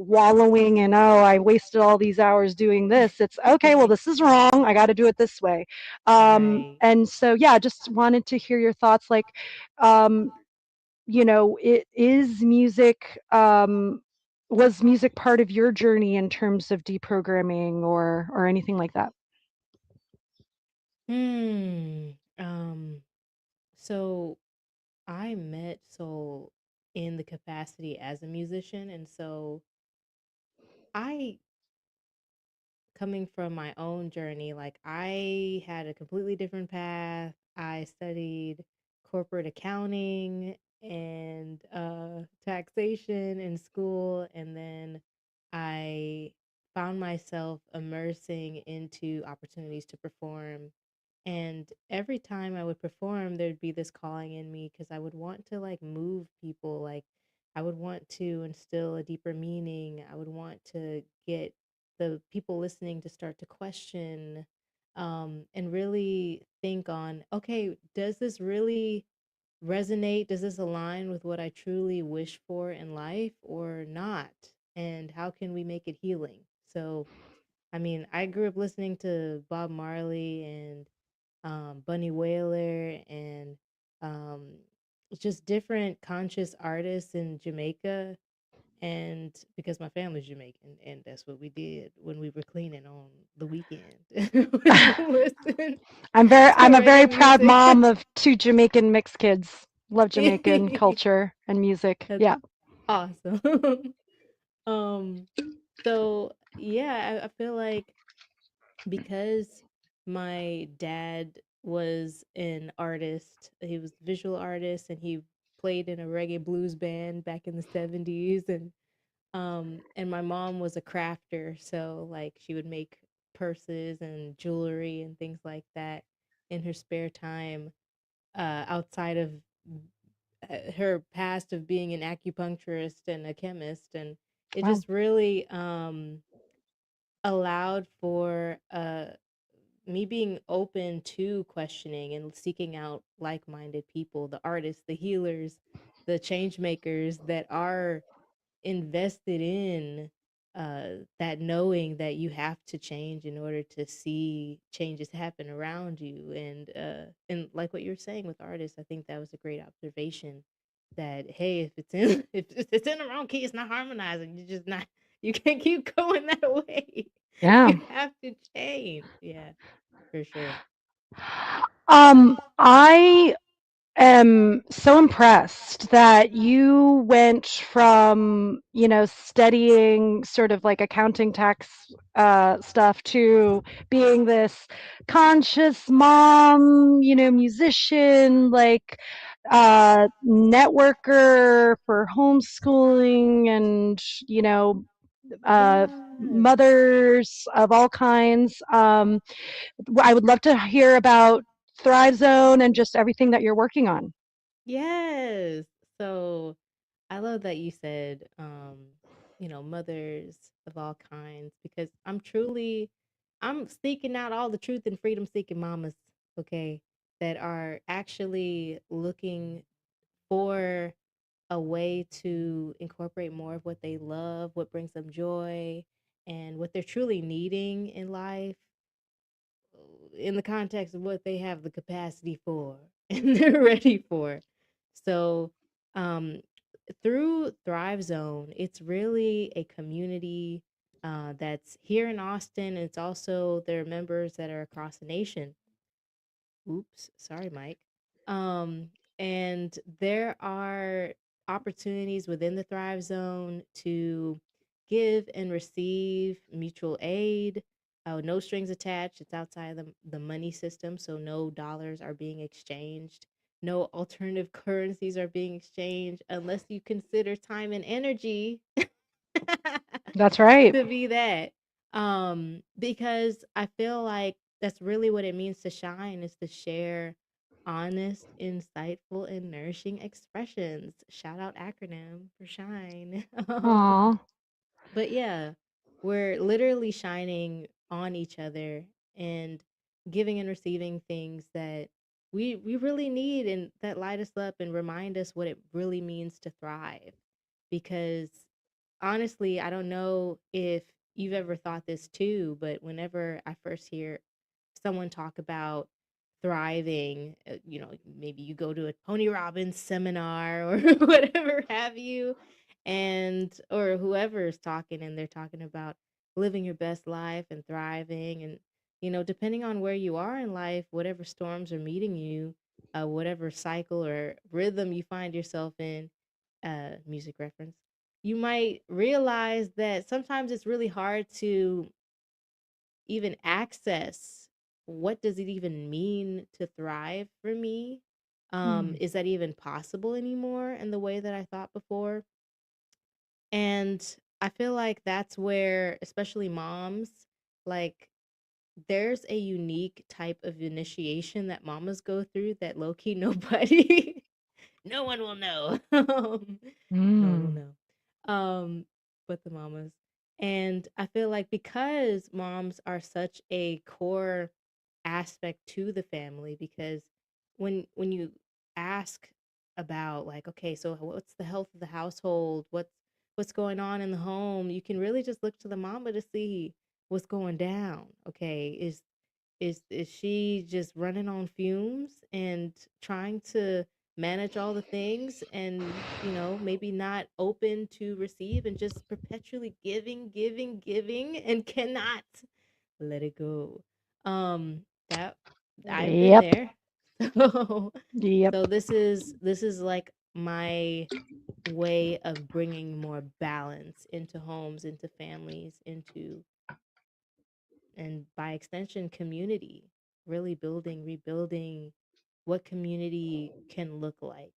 wallowing in, oh, I wasted all these hours doing this. It's okay, well, this is wrong. I got to do it this way. Right. And so, yeah, just wanted to hear your thoughts. Like, um, it is music. Was music part of your journey in terms of deprogramming or anything like that? Hmm. So I met Soul in the capacity as a musician, and so I, coming from my own journey, like I had a completely different path. I studied corporate accounting and taxation in school, and then I found myself immersing into opportunities to perform. And every time I would perform, there'd be this calling in me because I would want to like move people. Like I would want to instill a deeper meaning. I would want to get the people listening to start to question, and really think on, okay, does this really resonate? Does this align with what I truly wish for in life or not? And how can we make it healing? So, I mean, I grew up listening to Bob Marley and Bunny Wailer and um, just different conscious artists in Jamaica, and because my family's Jamaican, and that's what we did when we were cleaning on the weekend, was listen to I'm a very reggae proud music. mom of two Jamaican mixed kids. Love Jamaican culture and music. That's Yeah. awesome. um, so yeah, I feel like because my dad was an artist, he was a visual artist, and he played in a reggae blues band back in the 70s, and my mom was a crafter, so like she would make purses and jewelry and things like that in her spare time, outside of her past of being an acupuncturist and a chemist. And it Wow. just really allowed for me being open to questioning and seeking out like-minded people, the artists, the healers, the change makers that are invested in that knowing that you have to change in order to see changes happen around you. And like what you were saying with artists, I think that was a great observation, that hey, if it's in if it's in the wrong key, it's not harmonizing. You just not, you can't keep going that way. Yeah. You have to change. Yeah, for sure. I am so impressed that you went from, studying sort of like accounting tax stuff to being this conscious mom, musician, like networker for homeschooling and, uh, Yes. mothers of all kinds. I would love to hear about Thrive Zone and just everything that you're working on. Yes. So I love that you said, mothers of all kinds, because I'm seeking out all the truth and freedom seeking mamas, okay, that are actually looking for a way to incorporate more of what they love, what brings them joy, and what they're truly needing in life, in the context of what they have the capacity for and they're ready for. So, um, through Thrive Zone, it's really a community that's here in Austin. It's also there are members that are across the nation. Oops, sorry, Mike. Um, and there are opportunities within the Thrive Zone to give and receive mutual aid. No strings attached. It's outside the money system, so no dollars are being exchanged. No alternative currencies are being exchanged unless you consider time and energy That's right. to be that. Because I feel like that's really what it means to shine, is to share honest, insightful, and nourishing expressions. Shout out acronym for shine. Aw. But yeah, we're literally shining on each other and giving and receiving things that we really need, and that light us up and remind us what it really means to thrive. Because honestly, I don't know if you've ever thought this too, but whenever I first hear someone talk about thriving, maybe you go to a Tony Robbins seminar or whatever have you, and or whoever is talking and they're talking about living your best life and thriving and depending on where you are in life, whatever storms are meeting you, whatever cycle or rhythm you find yourself in, music reference, you might realize that sometimes it's really hard to even access what does it even mean to thrive for me. Mm. Is that even possible anymore in the way that I thought before? And I feel like that's where, especially moms, like there's a unique type of initiation that mamas go through that low key nobody no one will know. No one will Mm. know. But the mamas. And I feel like because moms are such a core aspect to the family, because when you ask about like, okay, so what's the health of the household? What's going on in the home? You can really just look to the mama to see what's going down. Okay, is she just running on fumes and trying to manage all the things and maybe not open to receive and just perpetually giving and cannot let it go. That I've been Yep. there. So Yep. this is like my way of bringing more balance into homes, into families, into, and by extension, community, really building, rebuilding what community can look like.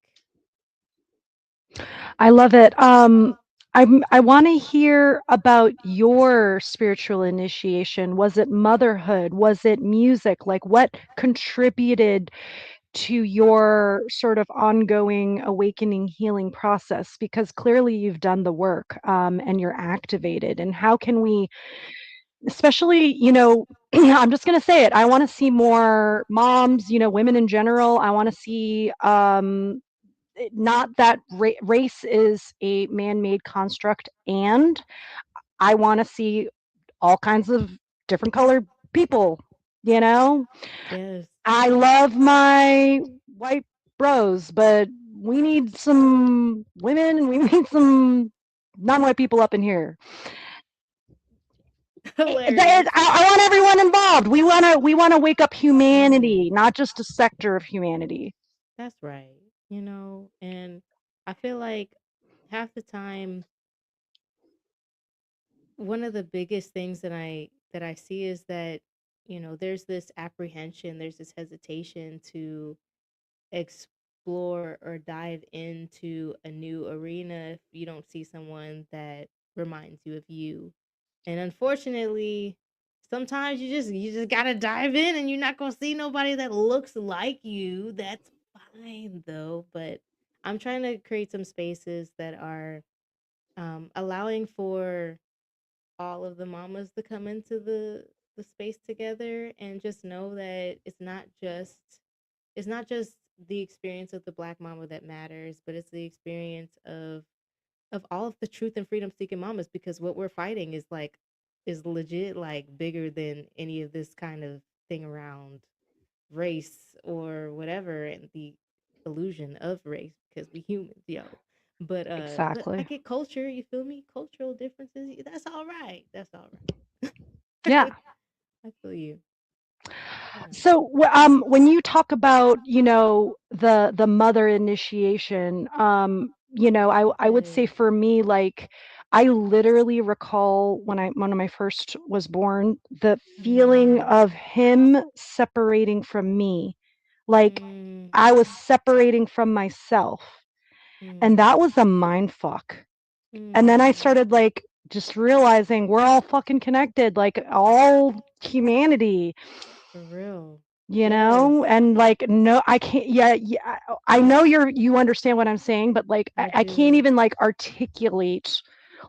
I love it. I want to hear about your spiritual initiation. Was it motherhood? Was it music? Like, what contributed to your sort of ongoing awakening healing process? Because clearly you've done the work, and you're activated. And how can we, especially, I'm just going to say it. I want to see more moms, women in general. I want to see, not that race is a man-made construct, and I want to see all kinds of different colored people. You know, Yes. I love my white bros, but we need some women and we need some non-white people up in here. Hilarious. I want everyone involved. We want to wake up Mm, humanity, not just a sector of humanity. that's right. And I feel like half the time one of the biggest things that I see is that there's this apprehension, there's this hesitation to explore or dive into a new arena if you don't see someone that reminds you of you. And unfortunately, sometimes you just got to dive in and you're not going to see nobody that looks like you. That's fine though, but I'm trying to create some spaces that are allowing for all of the mamas to come into the space together and just know that it's not just the experience of the black mama that matters, but it's the experience of all of the truth and freedom seeking mamas, because what we're fighting is legit like bigger than any of this kind of thing around race or whatever, and the illusion of race, because we humans, yo. But I Exactly. get culture, you feel me? Cultural differences, that's all right. That's all Yeah. right. I feel you. Yeah. So, when you talk about, the mother initiation, I would say Yes. for me, like, I literally recall when I first was born, the feeling Mm, of him separating from me, like mm, I was separating from myself, and mm, that was a mind fuck. And then I mm. started like just realizing we're all fucking connected, like all humanity. For real. You Yes, know, and like, no, I can't. Yeah, yeah, I know you understand what I'm saying, but like, I I can't do. even like articulate.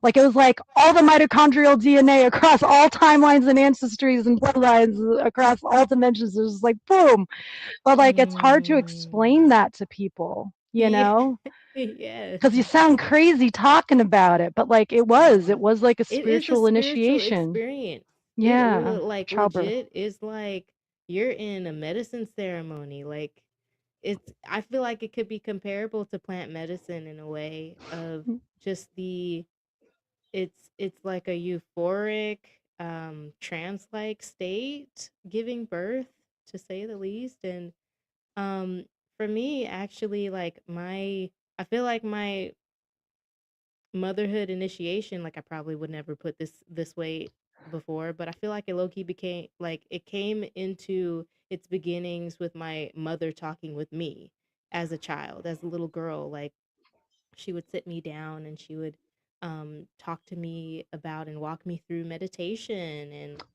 Like, it was like all the mitochondrial DNA across all timelines and ancestries and bloodlines across all dimensions. It was like boom. But like, it's hard to explain Mm, that to people. you Yeah. know? Yes. Because you sound crazy talking about it, but like it No. was like a It is a spiritual spiritual initiation. experience. It Yeah, will like childbirth. legit is like you're in a medicine ceremony. Like it's I feel like it could be comparable to plant medicine in a way of just the it's like a euphoric trance like state giving birth, to say the least. And um for me actually, like my I feel like my motherhood initiation, like I probably would never put this way before, but I feel like it low key became like it came into its beginnings with my mother talking with me as a child, as a little girl. Like she would sit me down and she would talk to me about and walk me through meditation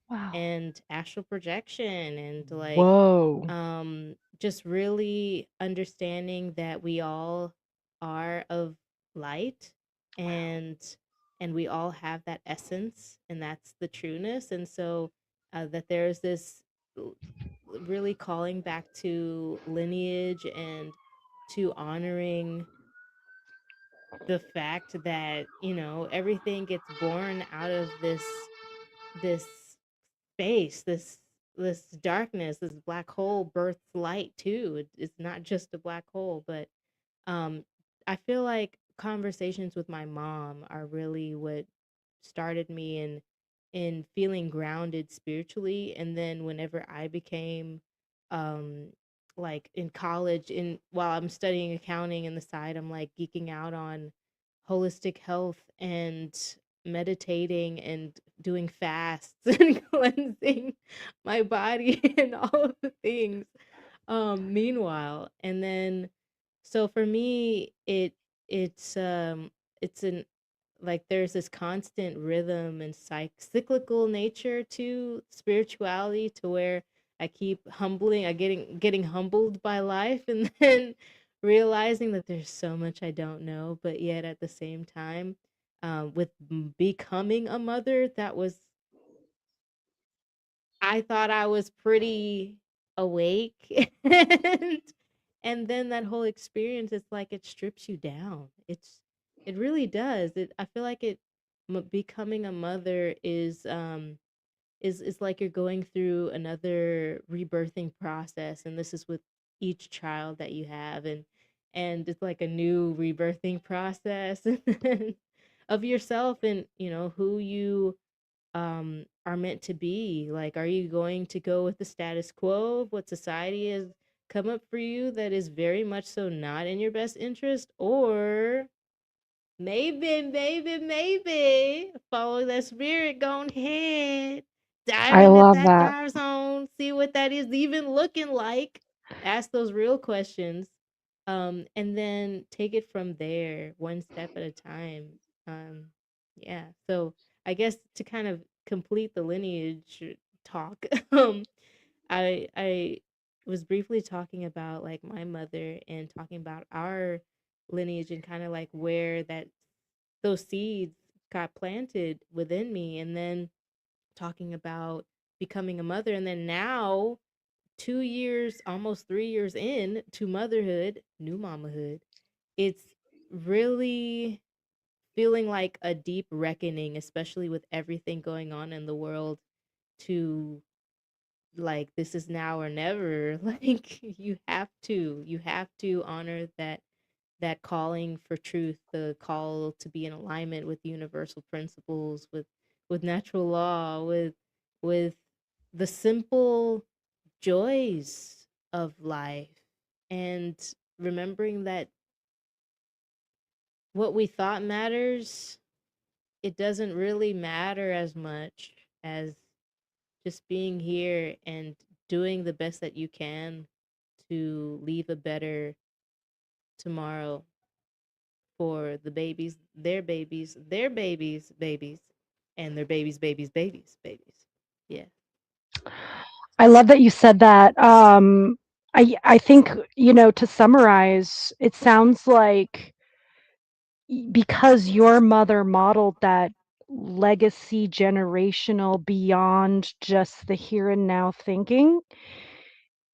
Wow. and astral projection and like Whoa. just really understanding that we all are of light, and we all have that essence, and that's the trueness. And so that there's this l- really calling back to lineage and to honoring the fact that everything gets born out of this space, this darkness. This black hole births light too. It's not just a black hole. But um I feel like conversations with my mom are really what started me in feeling grounded spiritually. And then whenever I became um like in college, in while I'm studying accounting in the side, I'm like geeking out on holistic health and meditating and doing fasts and cleansing my body and all of the things meanwhile. And then so for me it's an like there's this constant rhythm and cyclical nature to spirituality, to where I keep humbling I getting humbled by life, and then realizing that there's so much I don't know. But yet at the same time, with becoming a mother, that was I thought I was pretty awake. And then that whole experience, it's like it strips you down. It really does. I feel like becoming a mother is like you're going through another rebirthing process, and this is with each child that you have. And it's like a new rebirthing process of yourself, and who you are meant to be. Like, are you going to go with the status quo of what society has come up for you that is very much so not in your best interest? Or maybe follow that spirit, go ahead, dive I into love that that. fire zone, see what that is even looking like, ask those real questions, and then take it from there, one step at a time. um yeah, so I guess to kind of complete the lineage talk, I was briefly talking about like my mother and talking about our lineage and kind of like where that those seeds got planted within me, and then talking about becoming a mother. And then now 2 years, almost 3 years in to motherhood, new mamahood, it's really feeling like a deep reckoning, especially with everything going on in the world, to like this is now or never. Like you have to honor that calling for truth, the call to be in alignment with universal principles, with natural law, with the simple joys of life, and remembering that what we thought matters, it doesn't really matter as much as just being here and doing the best that you can to leave a better tomorrow for the babies, their babies, their babies, babies, and their babies, babies, babies, babies. Yeah. I love that you said that. I think, to summarize, it sounds like because your mother modeled that legacy generational beyond just the here and now thinking,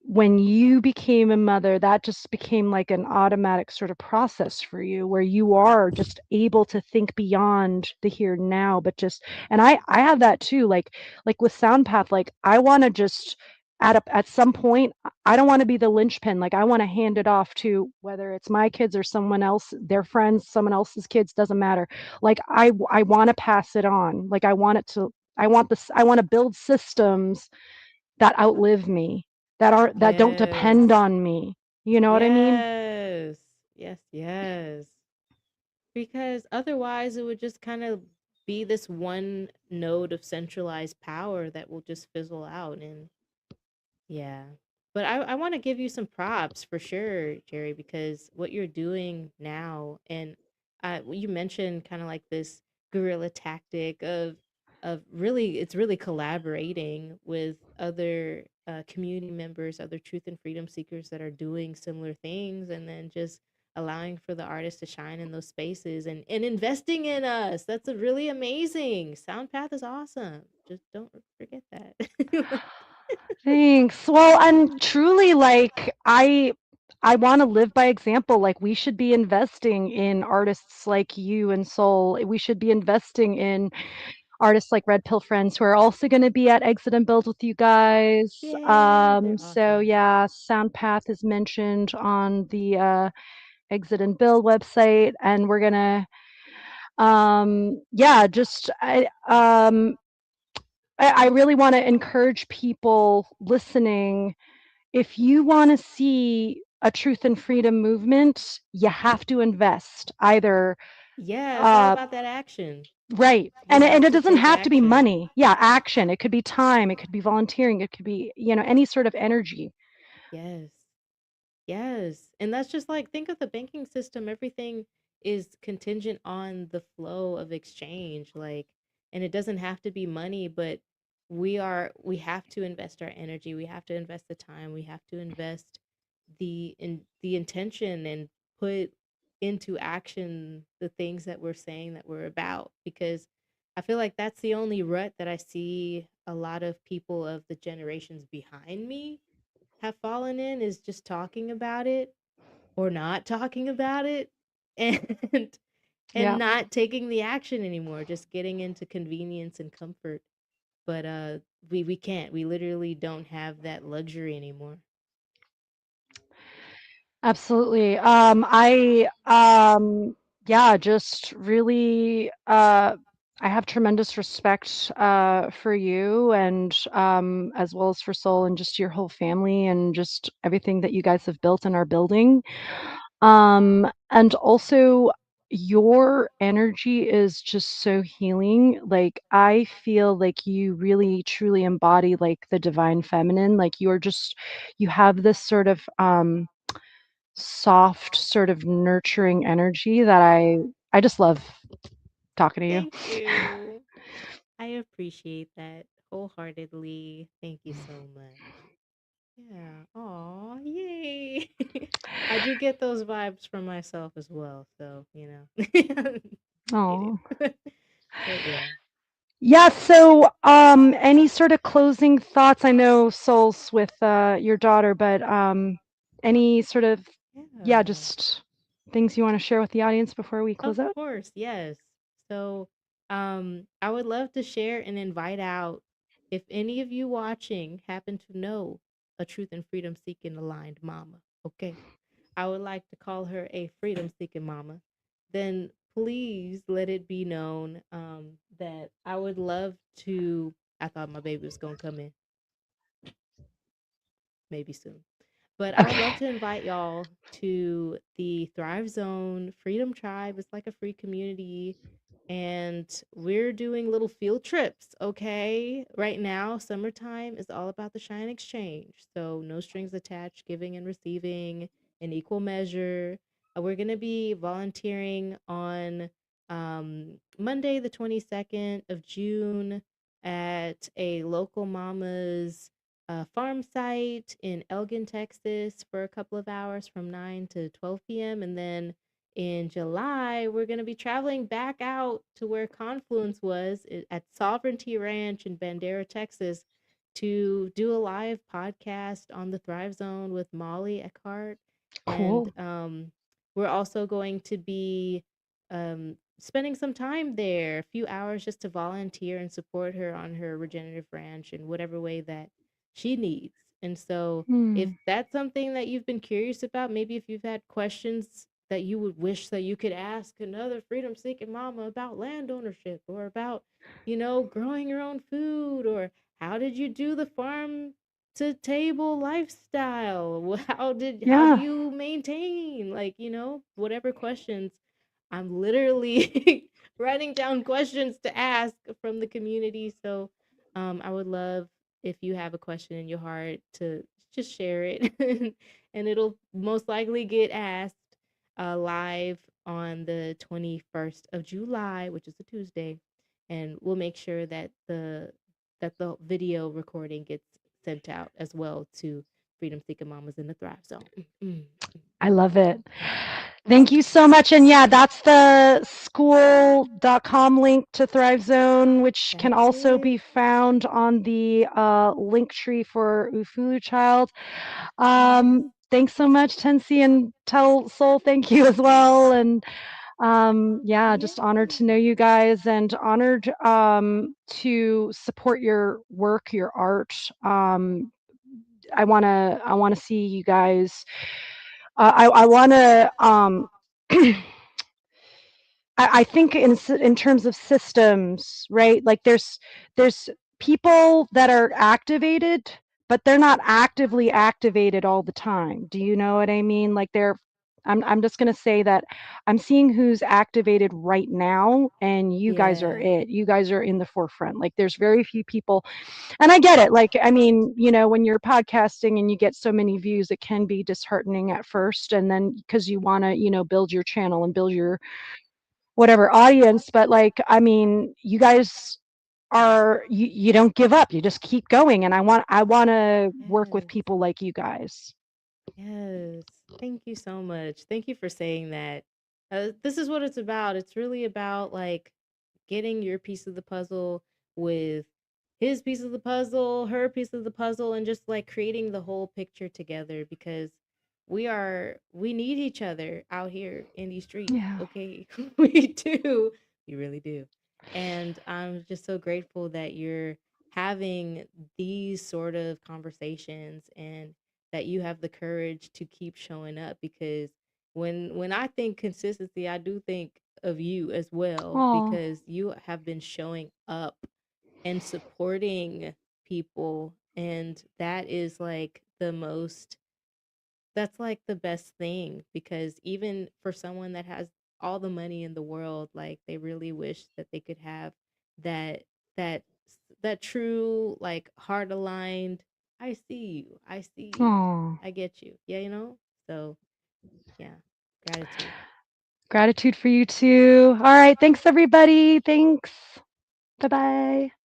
when you became a mother, that just became like an automatic sort of process for you where you are just able to think beyond the here and now, but just and I have that too, like with Soundpath, like I want to just at some point I don't want to be the linchpin. Like I want to hand it off to whether it's my kids or someone else, their friends, someone else's kids, doesn't matter. Like I want to pass it on. Like I want to build systems that outlive me, that don't depend Yes. on me. You know what I mean? Yes. Yes, yes. Because otherwise, it would just kind of be this one node of centralized power that will just fizzle out. And yeah. But I want to give you some props for sure, Jerry, because what you're doing now, and you mentioned kind of like this guerrilla tactic of really, it's really collaborating with other community members, other truth and freedom seekers that are doing similar things, and then just allowing for the artists to shine in those spaces and investing in us. That's a really amazing. Soundpath is awesome. Just don't forget that. Like, Thanks. Well, and truly, like I want to live by example. Like we should be investing in artists like you and Soul. We should be investing in artists like Red Pill Friends who are also going to be at Exit and Build with you guys. yay, they're So awesome. yeah, Soundpath is mentioned on the Exit and Build website, and we're gonna yeah, just I really want to encourage people listening. If you want to see a truth and freedom movement, you have to invest either Yeah, it's all uh, about that action. right. You And have it to doesn't take have to be action. money. Yeah, action. It could be time, it could be volunteering, it could be, any sort of energy. Yes. Yes. And that's just like, think of the banking system. Everything is contingent on the flow of exchange. Like, and it doesn't have to be money, but we have to invest our energy. We have to invest the time. We have to invest the intention and put into action the things that we're saying that we're about, because I feel like that's the only rut that I see a lot of people of the generations behind me have fallen in, is just talking about it or not talking about it, and Yeah. not taking the action anymore, just getting into convenience and comfort. But we can't. We literally don't have that luxury anymore. Absolutely. Yeah, just really, I have tremendous respect for you and as well as for Soul and just your whole family and just everything that you guys have built and are building. And also your energy is just so healing. Like I feel like you really truly embody like the divine feminine. Like you have this sort of soft, sort of nurturing energy that I just love talking to you. Thank you. I appreciate that wholeheartedly. Thank you so much. Yeah. Aw, yay. I do get those vibes from myself as well. So, get Oh. it. But yeah. Yeah, so any sort of closing thoughts? I know Souls with your daughter, but any sort of yeah, Yeah. just things you want to share with the audience before we Of close out? course, yes. So, I would love to share and invite out, if any of you watching happen to know a truth and freedom seeking aligned mama, okay? I would like to call her a freedom seeking mama. Then please let it be known that I would love to. I thought my baby was gonna come in, maybe soon. But I would love Okay. to invite y'all to the Thrive Zone Freedom Tribe. It's like a free community, and we're doing little field trips, okay? Right now, summertime is all about the shine exchange. So, no strings attached, giving and receiving in equal measure. We're going to be volunteering on Monday, the 22nd of June, at a local mama's farm site in Elgin, Texas, for a couple of hours from 9 to 12 p.m. And then in July, we're going to be traveling back out to where Confluence was, at Sovereignty Ranch in Bandera, Texas. to do a live podcast on the Thrive Zone with Molly Eckhart. And Cool. we're also going to be spending some time there, a few hours just to volunteer and support her on her regenerative ranch in whatever way that she needs. And so, if Hmm. that's something that you've been curious about, maybe if you've had questions that you would wish that you could ask another freedom seeking mama about land ownership or about, growing your own food, or how did you do the farm to table lifestyle? How do Yeah. you maintain, like, whatever questions? I'm literally writing down questions to ask from the community. So I would love if you have a question in your heart to just share it, and it'll most likely get asked live on the 21st of July, which is a Tuesday, and we'll make sure that the video recording gets sent out as well to Freedom Seeker Mamas in the Thrive Zone. Mm, mm. I love it. Thank you so much. And yeah, that's the school.com link to Thrive Zone, which can That's also be it. found on the link tree for Ufulu Child. Yes. Thanks so much, Tensi, and tell Soul thank you as well. And yeah, Yeah. just honored to know you guys and honored to support your work, your art. I wanna see you guys. I wanna I think in terms of systems, right? Like there's people that are activated, but they're not actively activated all the time. Do you know what I mean? Like I'm just gonna say that I'm seeing who's activated right now, and you guys are Yeah. it. You guys are in the forefront. Like there's very few people, and I get it. Like I mean, when you're podcasting and you get so many views, it can be disheartening at first, and then because you want to, build your channel and build your whatever audience, but like I mean you guys are you don't give up, you just keep going, and I want to work with Yes. people like you guys. Yes. Thank you so much. Thank you for saying that. This is what it's about. It's really about like getting your piece of the puzzle with his piece of the puzzle, her piece of the puzzle, and just like creating the whole picture together, because we need each other out here in these streets. Yeah. Okay. We do. We really do. And I'm just so grateful that you're having these sort of conversations, and that you have the courage to keep showing up, because when I think consistency, I do think of you as well, Oh. because you have been showing up and supporting people, and that is like that's like the best thing, because even for someone that has all the money in the world, like they really wish that they could have that that that true, like, heart aligned, I see you, I see you, Oh. I get you. Yeah, So yeah, gratitude. Gratitude for you too. All right, thanks everybody. Thanks. Bye bye.